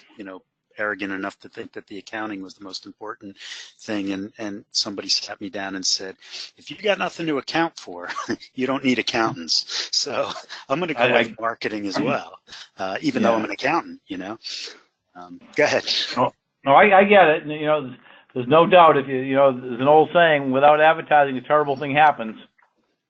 arrogant enough to think that the accounting was the most important thing, and somebody sat me down and said, if you got nothing to account for, you don't need accountants. So I'm going to go with marketing as well, even though I'm an accountant. Go ahead. No, I get it. There's no doubt, if there's an old saying, without advertising, a terrible thing happens.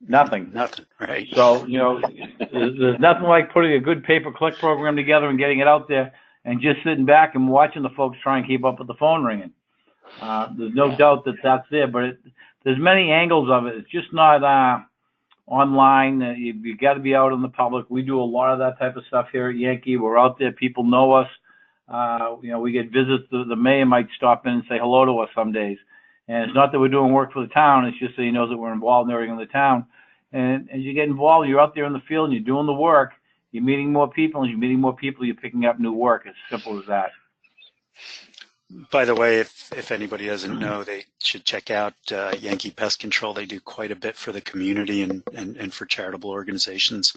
Nothing, right? So there's nothing like putting a good pay-per-click program together and getting it out there, and just sitting back and watching the folks try and keep up with the phone ringing. There's no doubt that that's there, but there's many angles of it. It's just not online. You got to be out in the public. We do a lot of that type of stuff here at Yankee. We're out there. People know us. We get visits. The mayor might stop in and say hello to us some days. And it's not that we're doing work for the town. It's just that he knows that we're involved in everything in the town. And as you get involved, you're out there in the field and you're doing the work. You're meeting more people, and you're meeting more people, you're picking up new work. It's simple as that. By the way, if anybody doesn't know, they should check out Yankee Pest Control. They do quite a bit for the community and for charitable organizations.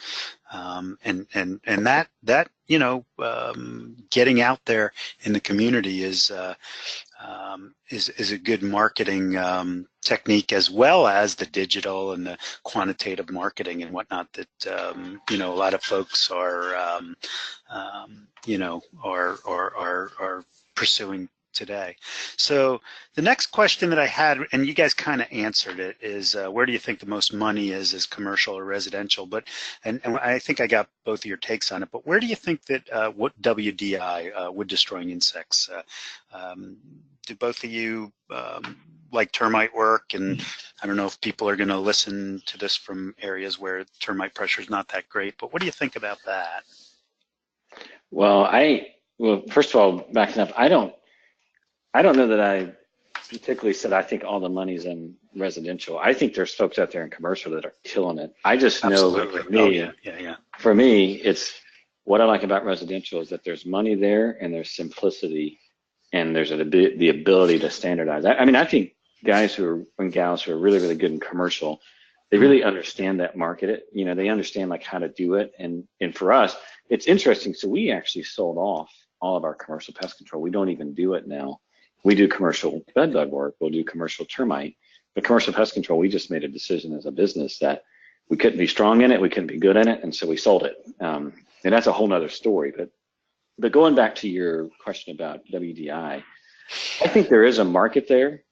And that getting out there in the community is a good marketing technique, as well as the digital and the quantitative marketing and whatnot that a lot of folks are pursuing today. So the next question that I had, and you guys kind of answered it, is where do you think the most money is commercial or residential? But and I think I got both of your takes on it. But where do you think that what WDI, wood destroying insects, do both of you like termite work? And I don't know if people are going to listen to this from areas where termite pressure is not that great, but what do you think about that? Well, first of all, backing up, I don't know that I particularly said I think all the money's in residential. I think there's folks out there in commercial that are killing it. I just know that for me, for me, it's what I like about residential is that there's money there and there's simplicity and there's the ability to standardize. I mean, I think guys and gals who are really, really good in commercial, they really understand that market. They understand like how to do it. And for us, it's interesting. So we actually sold off all of our commercial pest control. We don't even do it now. We do commercial bed bug work. We'll do commercial termite. But commercial pest control, we just made a decision as a business that we couldn't be strong in it. We couldn't be good in it. And so we sold it. And that's a whole nother story. But going back to your question about WDI, I think there is a market there.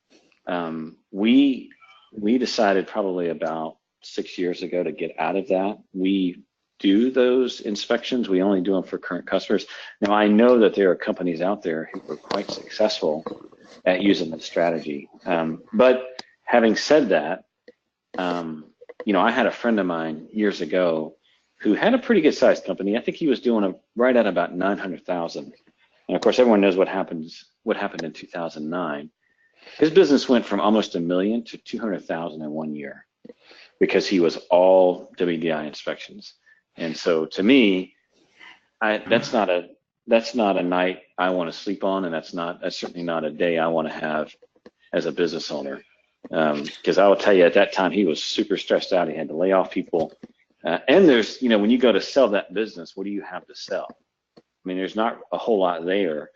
We decided probably about 6 years ago to get out of that. We do those inspections. We only do them for current customers. Now, I know that there are companies out there who are quite successful at using the strategy. But having said that, I had a friend of mine years ago who had a pretty good sized company. I think he was doing right at about 900,000. And of course, everyone knows what happened in 2009. His business went from almost $1 million to 200,000 in 1 year because he was all WDI inspections. And so to me, that's not a night I want to sleep on, and that's certainly not a day I want to have as a business owner. Because I will tell you, at that time, he was super stressed out. He had to lay off people. And there's, when you go to sell that business, what do you have to sell? I mean, there's not a whole lot there.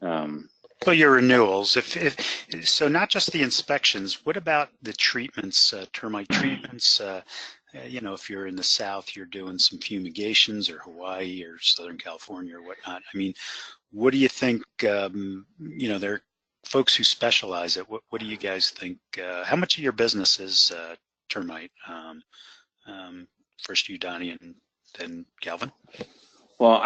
Well, your renewals, so not just the inspections, what about the treatments, termite treatments? If you're in the South, you're doing some fumigations, or Hawaii or Southern California or whatnot. I mean, what do you think, there are folks who specialize it. What do you guys think? How much of your business is termite? First you, Donnie, and then Galvin. Well,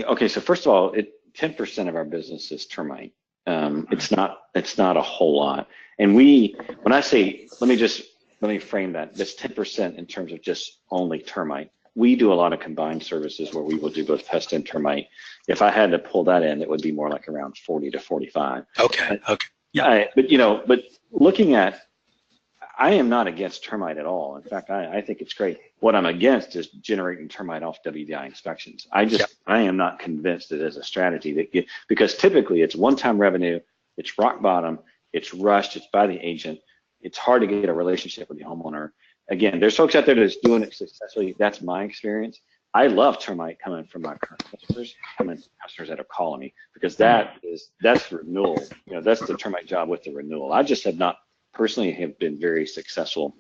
okay, so first of all, 10% of our business is termite. It's not a whole lot. And when I say, let me frame that. That's 10% in terms of just only termite. We do a lot of combined services where we will do both pest and termite. If I had to pull that in, it would be more like around 40 to 45. Okay. Yeah. But looking at, I am not against termite at all. In fact, I think it's great. What I'm against is generating termite off WDI inspections. I am not convinced it is a strategy because typically it's one-time revenue, it's rock bottom, it's rushed, it's by the agent. It's hard to get a relationship with the homeowner. Again, there's folks out there that's doing it successfully. That's my experience. I love termite coming from my current customers, customers that are calling me, because that's renewal. That's the termite job with the renewal. I just have not personally have been very successful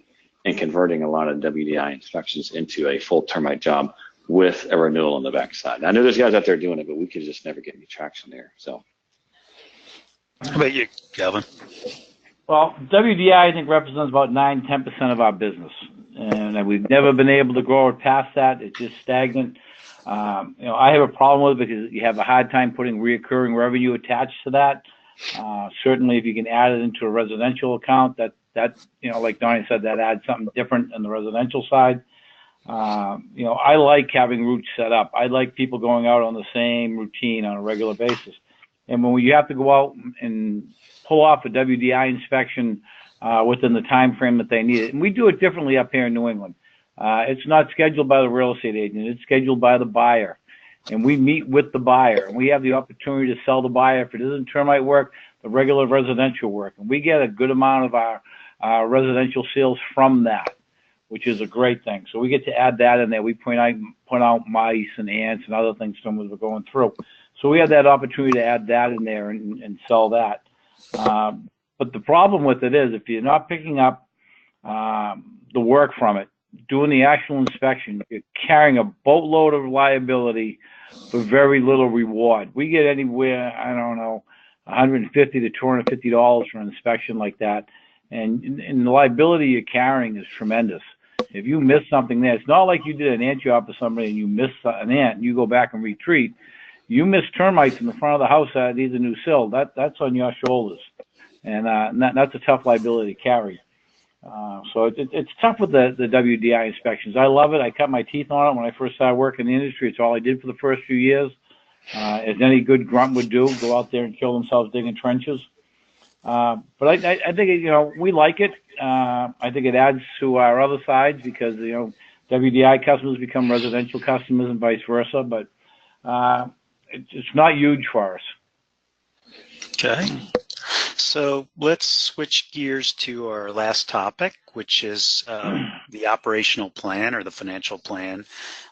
in converting a lot of WDI inspections into a full termite job with a renewal on the backside. I know there's guys out there doing it, but we could just never get any traction there. So, how about you, Galvin? Well, WDI, I think, represents about 9-10% of our business, and we've never been able to grow it past that. It's just stagnant. I have a problem with it because you have a hard time putting reoccurring revenue attached to that. Certainly, if you can add it into a residential account, that like Donnie said, that adds something different on the residential side. I like having routes set up. I like people going out on the same routine on a regular basis. And when you have to go out and pull off a WDI inspection within the time frame that they need it, and we do it differently up here in New England. It's not scheduled by the real estate agent. It's scheduled by the buyer. And we meet with the buyer, and we have the opportunity to sell the buyer, if it isn't termite work, the regular residential work. And we get a good amount of our residential sales from that, which is a great thing. So we get to add that in there. We point out mice and ants and other things to them as we're going through. So we have that opportunity to add that in there and sell that. But the problem with it is, if you're not picking up the work from it, doing the actual inspection, you're carrying a boatload of liability for very little reward. We get anywhere, I don't know, $150 to $250 for an inspection like that. And the liability you're carrying is tremendous. If you miss something there, it's not like you did an ant job for somebody and you miss an ant and you go back and retreat. You miss termites in the front of the house that needs a new sill. That's on your shoulders. And that's a tough liability to carry. So it's tough with the WDI inspections. I love it. I cut my teeth on it when I first started working in the industry. It's all I did for the first few years. As any good grunt would do, go out there and kill themselves digging trenches. But I think, we like it. I think it adds to our other sides because, WDI customers become residential customers and vice versa. But it's not huge for us. Okay. So let's switch gears to our last topic, which is the operational plan or the financial plan.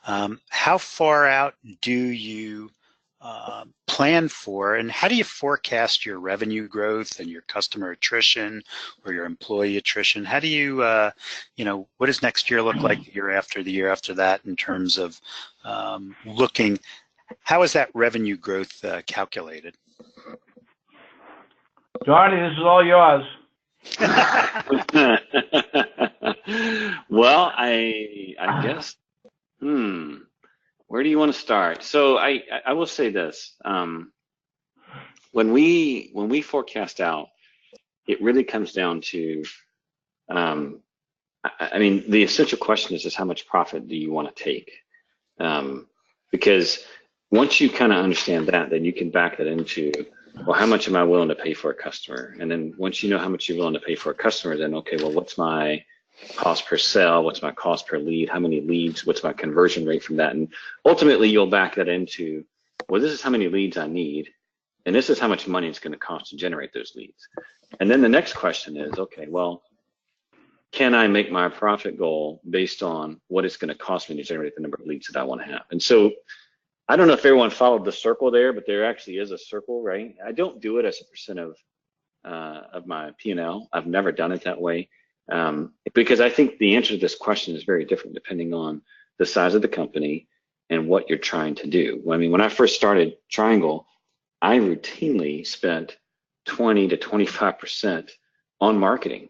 How far out do you plan for, and how do you forecast your revenue growth and your customer attrition or your employee attrition? How do you, what does next year look like, the year after that in terms of looking, how is that revenue growth calculated? Donnie, this is all yours. Well, I guess, where do you want to start? So I will say this. When we forecast out, it really comes down to, the essential question is how much profit do you want to take? Because once you kind of understand that, then you can back that into, well, how much am I willing to pay for a customer? And then once you know how much you're willing to pay for a customer, then, okay, well, what's my cost per sale? What's my cost per lead? How many leads? What's my conversion rate from that? And ultimately, you'll back that into, well, this is how many leads I need. And this is how much money it's going to cost to generate those leads. And then the next question is, okay, well, can I make my profit goal based on what it's going to cost me to generate the number of leads that I want to have? And so I don't know if everyone followed the circle there, but there actually is a circle, right? I don't do it as a percent of my P&L. I've never done it that way, because I think the answer to this question is very different depending on the size of the company and what you're trying to do. I mean, when I first started Triangle, I routinely spent 20 to 25% on marketing.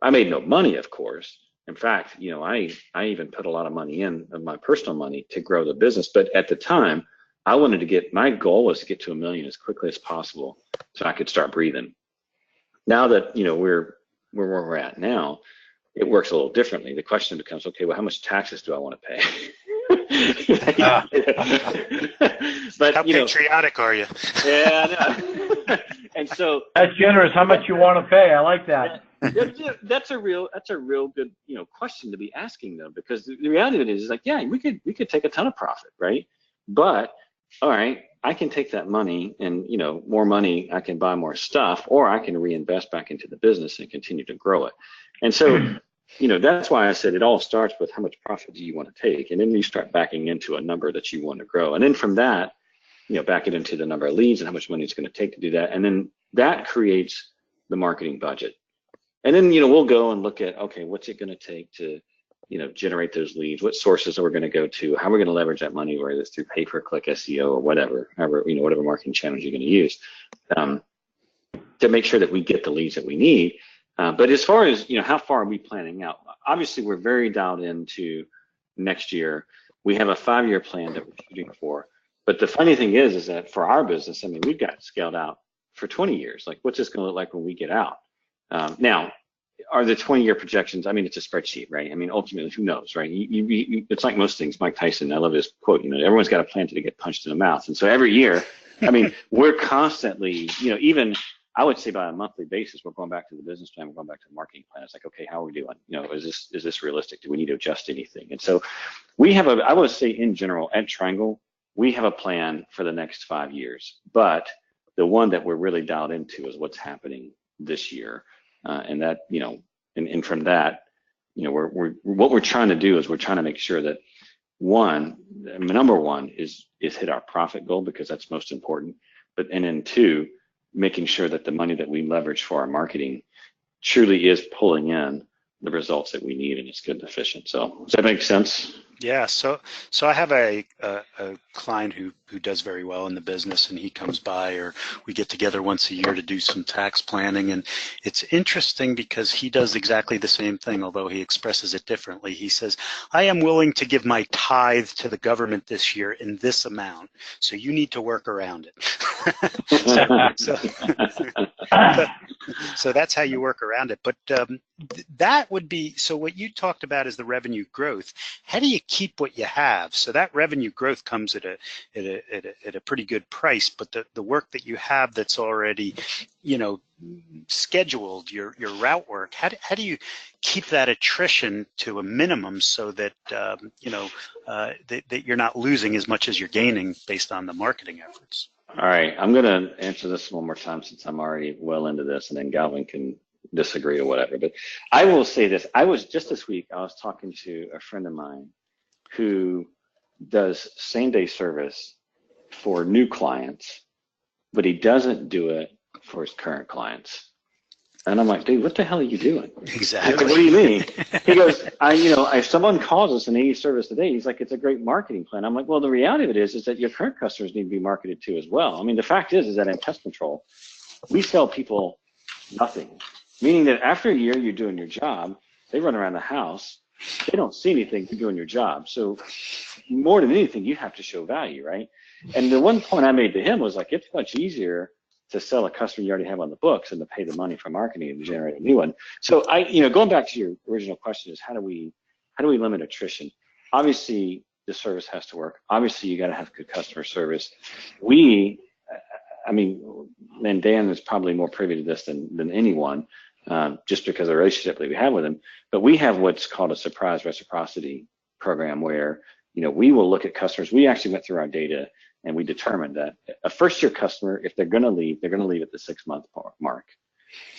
I made no money, of course. In fact, you know, I even put a lot of money in, of my personal money, to grow the business. But at the time, I wanted to get, my goal was to get to $1 million as quickly as possible so I could start breathing. Now that, you know, we're where we're at now, it works a little differently. The question becomes, okay, well, how much taxes do I want to pay? But how patriotic are you? Yeah, I know. And so that's generous. How much you want to pay? I like that. That's a real good, you know, question to be asking though, because the reality of it is like, yeah, we could take a ton of profit, right? But all right, I can take that money and, you know, more money, I can buy more stuff, or I can reinvest back into the business and continue to grow it. And so, you know, that's why I said it all starts with how much profit do you want to take, and then you start backing into a number that you want to grow, and then from that, you know, back it into the number of leads and how much money it's going to take to do that, and then that creates the marketing budget. And then, you know, we'll go and look at, okay, what's it going to take to, you know, generate those leads? What sources are we going to go to? How are we going to leverage that money, whether it's through pay-per-click, SEO, or whatever, you know, whatever marketing channels you're going to use, to make sure that we get the leads that we need. But as far as, you know, how far are we planning out? Obviously, we're very dialed into next year. We have a 5-year plan that we're shooting for. But the funny thing is that for our business, I mean, we've got scaled out for 20 years. Like, what's this going to look like when we get out? Now, are the 20-year projections? I mean, it's a spreadsheet, right? I mean, ultimately, who knows, right? It's like most things. Mike Tyson, I love his quote. You know, everyone's got a plan to get punched in the mouth, and so every year, I mean, we're constantly, you know, even I would say by a monthly basis, we're going back to the business plan, we're going back to the marketing plan. It's like, okay, how are we doing? You know, is this realistic? Do we need to adjust anything? And so we have I would say in general at Triangle, we have a plan for the next 5 years, but the one that we're really dialed into is what's happening this year. And that, you know, and from that, you know, what we're trying to do is we're trying to make sure that number one is hit our profit goal, because that's most important. And then 2, making sure that the money that we leverage for our marketing truly is pulling in the results that we need, and it's good and efficient. So does that make sense? Yeah, so I have a client who does very well in the business, and he comes by, or we get together once a year to do some tax planning, and it's interesting because he does exactly the same thing, although he expresses it differently. He says, I am willing to give my tithe to the government this year in this amount, so you need to work around it. So that's how you work around it. But that would be, so what you talked about is the revenue growth. How do you keep what you have? So that revenue growth comes at a pretty good price, but the work that you have that's already, you know, scheduled, your route work, how do you keep that attrition to a minimum so that you know, that you're not losing as much as you're gaining based on the marketing efforts? All right, I'm going to answer this one more time since I'm already well into this, and then Galvin can disagree or whatever. But I will say this. Just this week, I was talking to a friend of mine who does same-day service for new clients, but he doesn't do it for his current clients. And I'm like, dude, what the hell are you doing? Exactly. Like, what do you mean? He goes, if someone calls us and they need service today, he's like, it's a great marketing plan. I'm like, well, the reality of it is that your current customers need to be marketed to as well. I mean, the fact is that in pest control, we sell people nothing, meaning that after a year you're doing your job, they run around the house, they don't see anything, you're doing your job. So more than anything, you have to show value, right? And the one point I made to him was like, it's much easier to sell a customer you already have on the books and to pay the money for marketing and to generate a new one. So going back to your original question is how do we limit attrition? Obviously the service has to work. Obviously you got to have good customer service. And Dan is probably more privy to this than anyone, just because of the relationship that we have with him. But we have what's called a surprise reciprocity program where, you know, we will look at customers. We actually went through our data And we determined that a first-year customer, if they're going to leave, they're going to leave at the 6-month mark,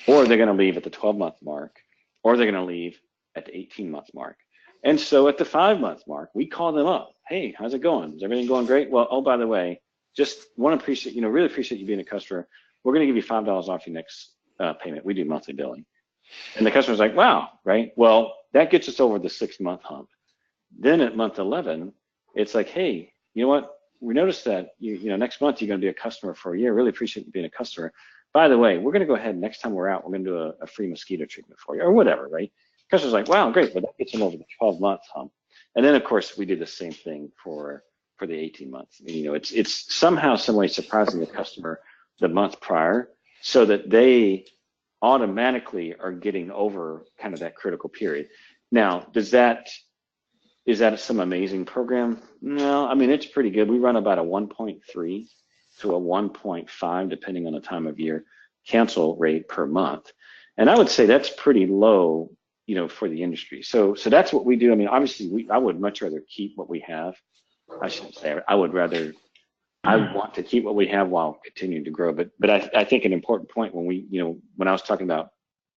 or they're going to leave at the 12-month mark, or they're going to leave at the 18-month mark. And so at the 5-month mark, we call them up. Hey, how's it going? Is everything going great? Well, oh, by the way, just want to appreciate, really appreciate you being a customer. We're going to give you $5 off your next payment. We do monthly billing. And the customer's like, wow, right? Well, that gets us over the 6-month hump. Then at month 11, it's like, hey, you know what? We noticed that next month you're going to be a customer for a year. Really appreciate you being a customer. By the way, we're going to go ahead, next time we're out, we're going to do a free mosquito treatment for you, or whatever, right? Customer's like, wow, great, but that gets them over the 12-month hump. And then of course we do the same thing for the 18 months. It's somehow, some way surprising the customer the month prior, so that they automatically are getting over kind of that critical period. Now, is that some amazing program? No, I mean, it's pretty good. We run about a 1.3 to a 1.5, depending on the time of year, cancel rate per month. And I would say that's pretty low, for the industry. So that's what we do. I mean, obviously, I would much rather keep what we have. I shouldn't say I want to keep what we have while continuing to grow. But I think an important point when I was talking about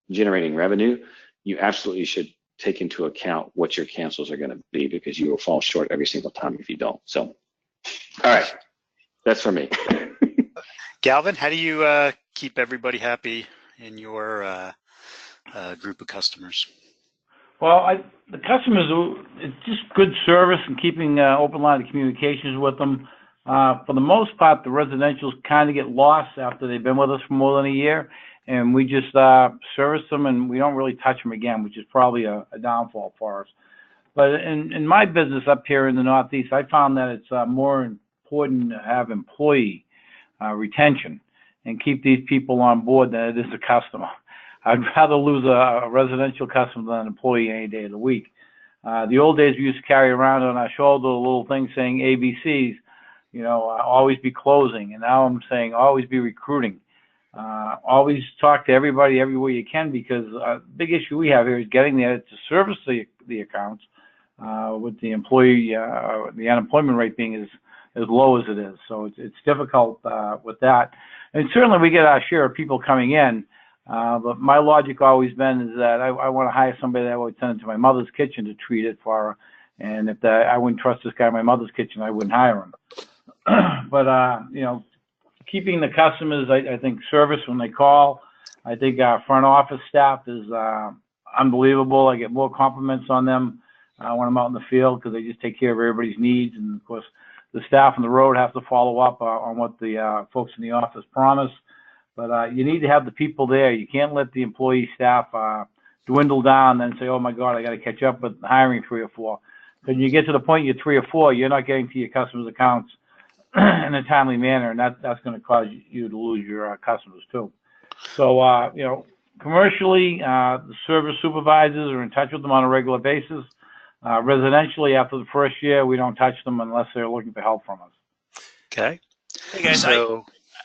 generating revenue, you absolutely should take into account what your cancels are going to be, because you will fall short every single time if you don't. So, all right, that's for me. Galvin, how do you keep everybody happy in your group of customers? Well, the customers, it's just good service and keeping open line of communications with them. For the most part, the residentials kind of get lost after they've been with us for more than a year, and we just service them, and we don't really touch them again, which is probably a downfall for us. But in my business up here in the Northeast, I found that it's more important to have employee retention and keep these people on board than it is a customer. I'd rather lose a residential customer than an employee any day of the week. The old days, we used to carry around on our shoulder a little thing saying ABCs, always be closing. And now I'm saying always be recruiting. Always talk to everybody everywhere you can, because the big issue we have here is getting there to service the accounts with the employee, the unemployment rate being as low as it is. So it's difficult with that. And certainly we get our share of people coming in. But my logic always been is that I want to hire somebody that would send it to my mother's kitchen to treat it for her. And if I wouldn't trust this guy in my mother's kitchen, I wouldn't hire him. But, keeping the customers, I think service when they call. I think our front office staff is unbelievable. I get more compliments on them when I'm out in the field, because they just take care of everybody's needs. And of course, the staff on the road have to follow up on what the folks in the office promise. But you need to have the people there. You can't let the employee staff dwindle down and then say, oh my God, I got to catch up with hiring 3 or 4. When you get to the point you're 3 or 4, you're not getting to your customers' accounts in a timely manner, and that's going to cause you to lose your customers too. So, commercially, the service supervisors are in touch with them on a regular basis. Residentially, after the first year, we don't touch them unless they're looking for help from us. Okay. Hey guys,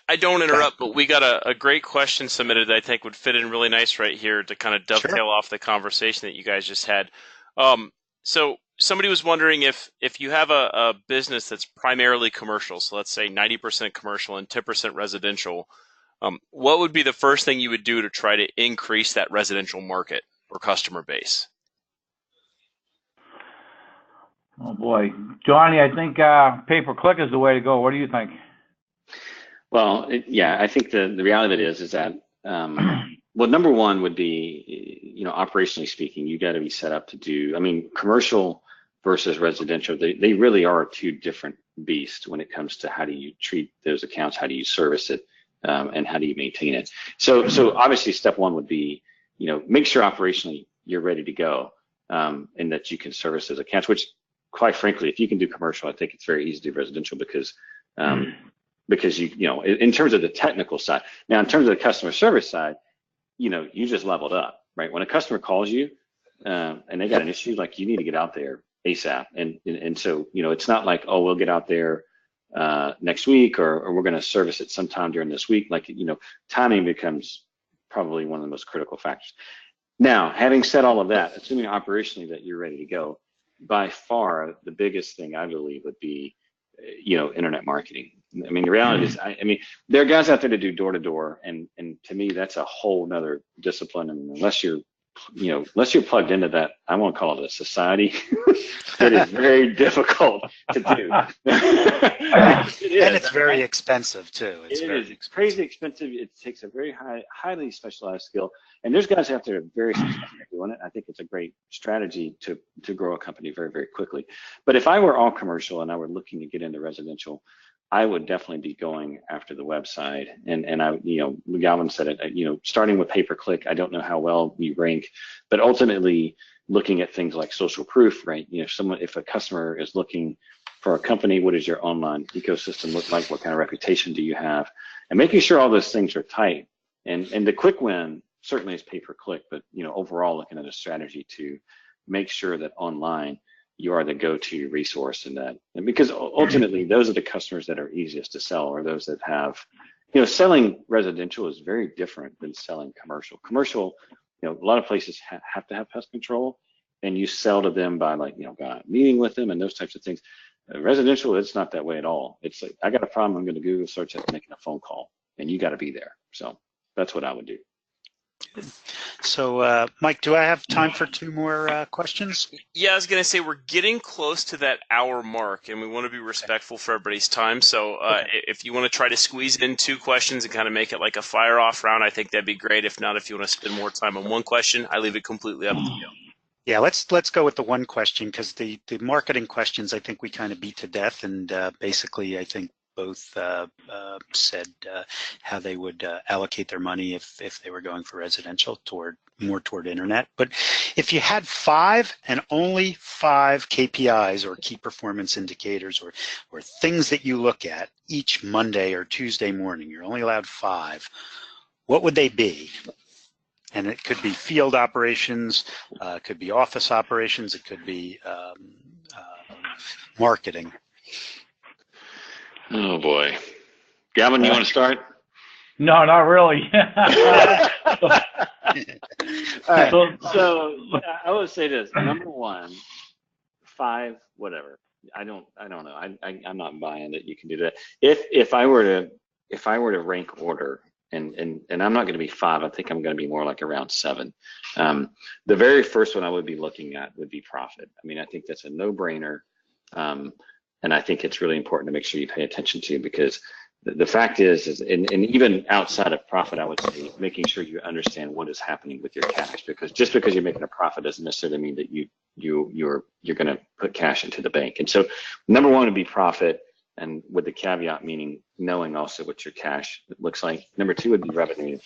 I don't interrupt, but we got a great question submitted that I think would fit in really nice right here to kind of dovetail off the conversation that you guys just had. So somebody was wondering if you have a business that's primarily commercial, so let's say 90% commercial and 10% residential, what would be the first thing you would do to try to increase that residential market or customer base? Oh boy, Donnie, I think pay-per-click is the way to go. What do you think? Well, I think the reality of it is that, well, number one would be, operationally speaking, you got to be set up to do, commercial versus residential, they really are 2 different beasts when it comes to how do you treat those accounts, how do you service it, and how do you maintain it. So obviously step 1 would be, make sure operationally you're ready to go, and that you can service those accounts, which quite frankly, if you can do commercial, I think it's very easy to do residential because you in terms of the technical side. Now, in terms of the customer service side, you just leveled up, right? When a customer calls you and they got an issue, like, you need to get out there ASAP. And so, it's not like, oh, we'll get out there next week or we're going to service it sometime during this week. Like, timing becomes probably one of the most critical factors. Now, having said all of that, assuming operationally that you're ready to go, by far the biggest thing I believe would be internet marketing. I mean, the reality is, I mean, there are guys out there to do door to door, and to me, that's a whole nother discipline. And unless you're plugged into that, I won't call it a society. It is very difficult to do. And it's very expensive too. It's crazy expensive. It takes a very highly specialized skill. And there's guys out there very successful doing it. I think it's a great strategy to grow a company very, very quickly. But if I were all commercial and I were looking to get into residential, I would definitely be going after the website. And I, Galvin said it, starting with pay-per-click, I don't know how well we rank, but ultimately looking at things like social proof, right? If a customer is looking for a company, what does your online ecosystem look like? What kind of reputation do you have? And making sure all those things are tight. And the quick win certainly is pay-per-click, but overall looking at a strategy to make sure that online you are the go-to resource in that. And because ultimately those are the customers that are easiest to sell, or those that have, selling residential is very different than selling commercial. Commercial, a lot of places have to have pest control, and you sell to them by meeting with them and those types of things. Residential, it's not that way at all. It's like, I got a problem, I'm going to Google search it, making a phone call, and you got to be there. So that's what I would do. So, Mike, do I have time for 2 more questions? Yeah, I was going to say we're getting close to that hour mark, and we want to be respectful for everybody's time. So if you want to try to squeeze in 2 questions and kind of make it like a fire-off round, I think that'd be great. If not, if you want to spend more time on one question, I leave it completely up to you. Yeah, let's go with the one question, because the marketing questions I think we kind of beat to death, and basically I think both said how they would allocate their money if they were going for residential more toward internet. But if you had 5 and only 5 KPIs or key performance indicators or things that you look at each Monday or Tuesday morning, you're only allowed 5, what would they be? And it could be field operations, it could be office operations, it could be marketing. Oh boy. Galvin, you want to start? No, not really. All right. So I would say this. Number 1, 5, whatever. I don't know. I'm not buying that you can do that. If I were to rank order, and I'm not going to be 5, I think I'm going to be more like around 7. The very first one I would be looking at would be profit. I mean, I think that's a no-brainer. And I think it's really important to make sure you pay attention to, because the fact is and even outside of profit, I would say making sure you understand what is happening with your cash, because just because you're making a profit doesn't necessarily mean that you're going to put cash into the bank. And so number 1 would be profit, and with the caveat meaning knowing also what your cash looks like. Number 2 would be revenue.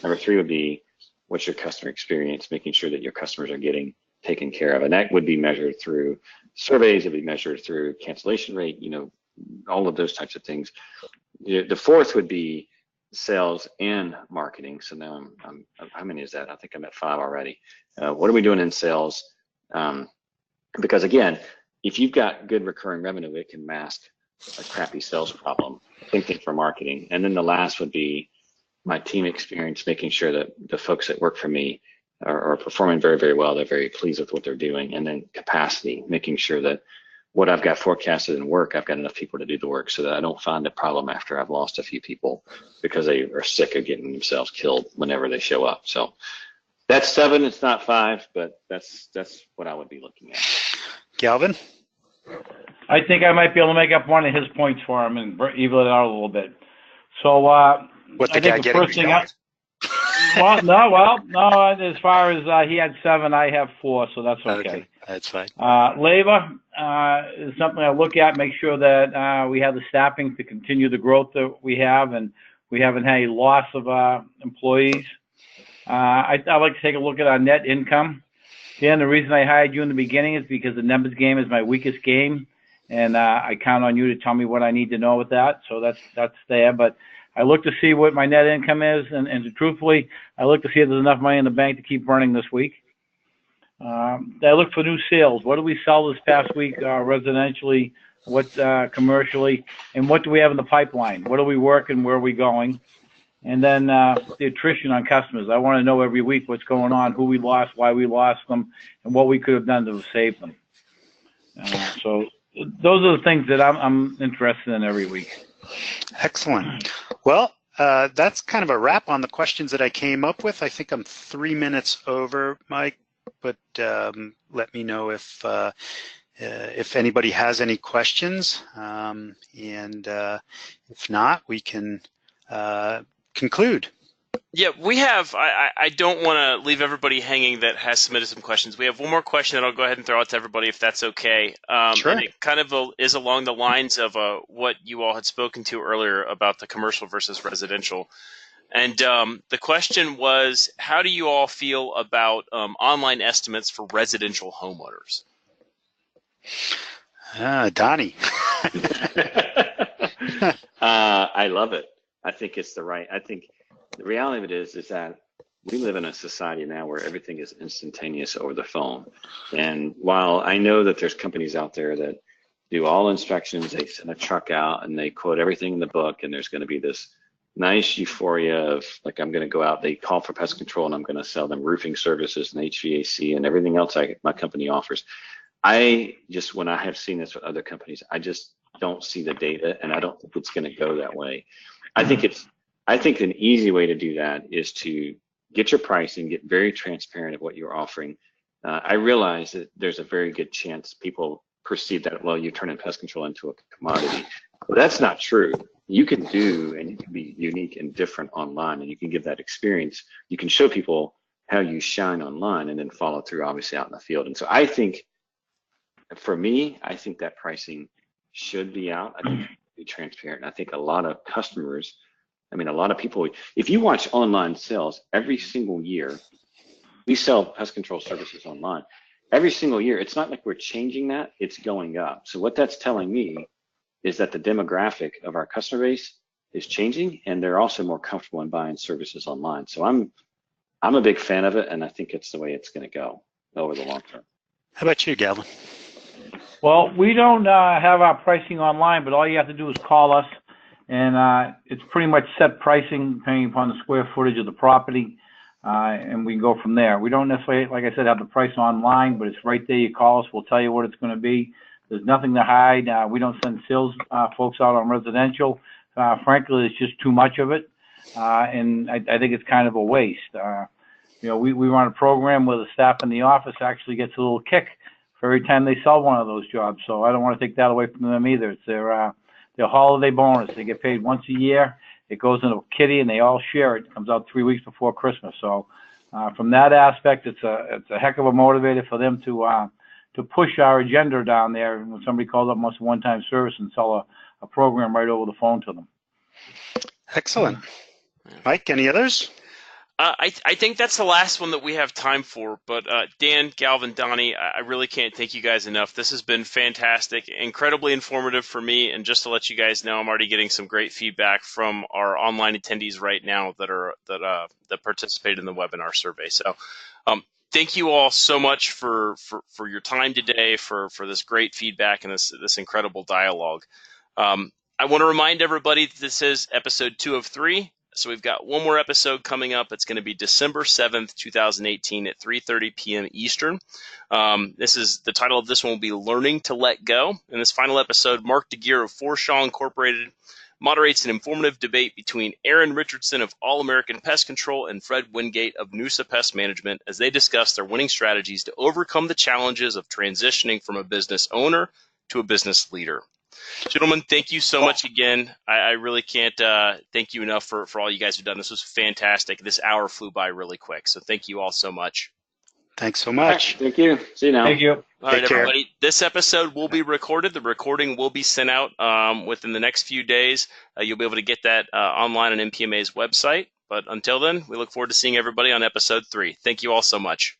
Number 3 would be what's your customer experience, making sure that your customers are getting taken care of. And that would be measured through surveys, it would be measured through cancellation rate, all of those types of things. The 4th would be sales and marketing. So now I'm how many is that? I think I'm at 5 already. What are we doing in sales? Because again, if you've got good recurring revenue, it can mask a crappy sales problem. Same thing for marketing. And then the last would be my team experience, making sure that the folks that work for me are performing very, very well. They're very pleased with what they're doing. And then capacity, making sure that what I've got forecasted in work, I've got enough people to do the work, so that I don't find a problem after I've lost a few people because they are sick of getting themselves killed whenever they show up. So that's 7, it's not 5, but that's what I would be looking at. Galvin? I think I might be able to make up one of his points for him and even it out a little bit. So what the guy getting? No. As far as he had 7, I have 4, so that's okay. That's fine. Labor is something I look at, make sure that we have the staffing to continue the growth that we have, and we haven't had any loss of employees. I like to take a look at our net income. Dan, the reason I hired you in the beginning is because the numbers game is my weakest game, and I count on you to tell me what I need to know with that. So that's there. But I look to see what my net income is, and truthfully, I look to see if there's enough money in the bank to keep running this week. I look for new sales. What did we sell this past week residentially, what commercially, and what do we have in the pipeline? What are we working, where are we going? And then the attrition on customers. I want to know every week what's going on, who we lost, why we lost them, and what we could have done to save them. So those are the things that I'm interested in every week. Excellent. Well, that's kind of a wrap on the questions that I came up with. I think I'm 3 minutes over, Mike, but let me know if anybody has any questions, and if not, we can conclude. Yeah, we have. I don't want to leave everybody hanging that has submitted some questions. We have one more question that I'll go ahead and throw out to everybody if that's okay. Sure. And it kind of is along the lines of what you all had spoken to earlier about the commercial versus residential. And the question was, how do you all feel about online estimates for residential homeowners? Donnie. I love it. I think it's I think the reality of it is that we live in a society now where everything is instantaneous over the phone. And while I know that there's companies out there that do all inspections, they send a truck out and they quote everything in the book, and there's going to be this nice euphoria of, like, I'm going to go out, they call for pest control and I'm going to sell them roofing services and HVAC and everything else my company offers. When I have seen this with other companies, I just don't see the data, and I don't think it's going to go that way. I think an easy way to do that is to get your pricing, get very transparent of what you're offering. I realize that there's a very good chance people perceive that, well, you're turning pest control into a commodity. But that's not true. You can do, and you can be unique and different online, and you can give that experience. You can show people how you shine online and then follow through, obviously, out in the field. And so I think, for me, I think that pricing should be out. I think it should be transparent. And I think a lot of customers, a lot of people, if you watch online sales every single year, we sell pest control services online. Every single year, it's not like we're changing that, it's going up. So what that's telling me is that the demographic of our customer base is changing, and they're also more comfortable in buying services online. So I'm a big fan of it, and I think it's the way it's going to go over the long term. How about you, Galvin? Well, we don't have our pricing online, but all you have to do is call us, and it's pretty much set pricing depending upon the square footage of the property, and we can go from there. We don't necessarily, like I said, have the price online, but it's right there. You call us, we'll tell you what it's going to be. There's nothing to hide. We don't send sales folks out on residential. Frankly, there's just too much of it, and I think it's kind of a waste. We run a program where the staff in the office actually gets a little kick for every time they sell one of those jobs. So I don't want to take that away from them either. It's their holiday bonus. They get paid once a year. It goes into a kitty, and they all share it. It comes out 3 weeks before Christmas. So from that aspect, it's a heck of a motivator for them to push our agenda down there. When somebody calls up wants a one-time service and sell a program right over the phone to them. Excellent. Mike, any others? I think that's the last one that we have time for, but Dan, Galvin, Donnie, I really can't thank you guys enough. This has been fantastic, incredibly informative for me, and just to let you guys know, I'm already getting some great feedback from our online attendees right now that participated in the webinar survey. So thank you all so much for your time today, for this great feedback and this incredible dialogue. I want to remind everybody that this is episode 2 of 3. So we've got one more episode coming up. It's going to be December 7th, 2018 at 3:30 p.m. Eastern. The title of this one will be Learning to Let Go. In this final episode, Mark DeGear of Forshaw Incorporated moderates an informative debate between Aaron Richardson of All American Pest Control and Fred Wingate of Noosa Pest Management as they discuss their winning strategies to overcome the challenges of transitioning from a business owner to a business leader. Gentlemen, thank you so much again. I really can't thank you enough for all you guys have done. This was fantastic. This hour flew by really quick, so thank you all so much. Thanks so much. Thank you. See you now. Thank you. All right, everybody. This episode will be recorded. The recording will be sent out within the next few days. You'll be able to get that online on MPMA's website. But until then, we look forward to seeing everybody on episode 3. Thank you all so much.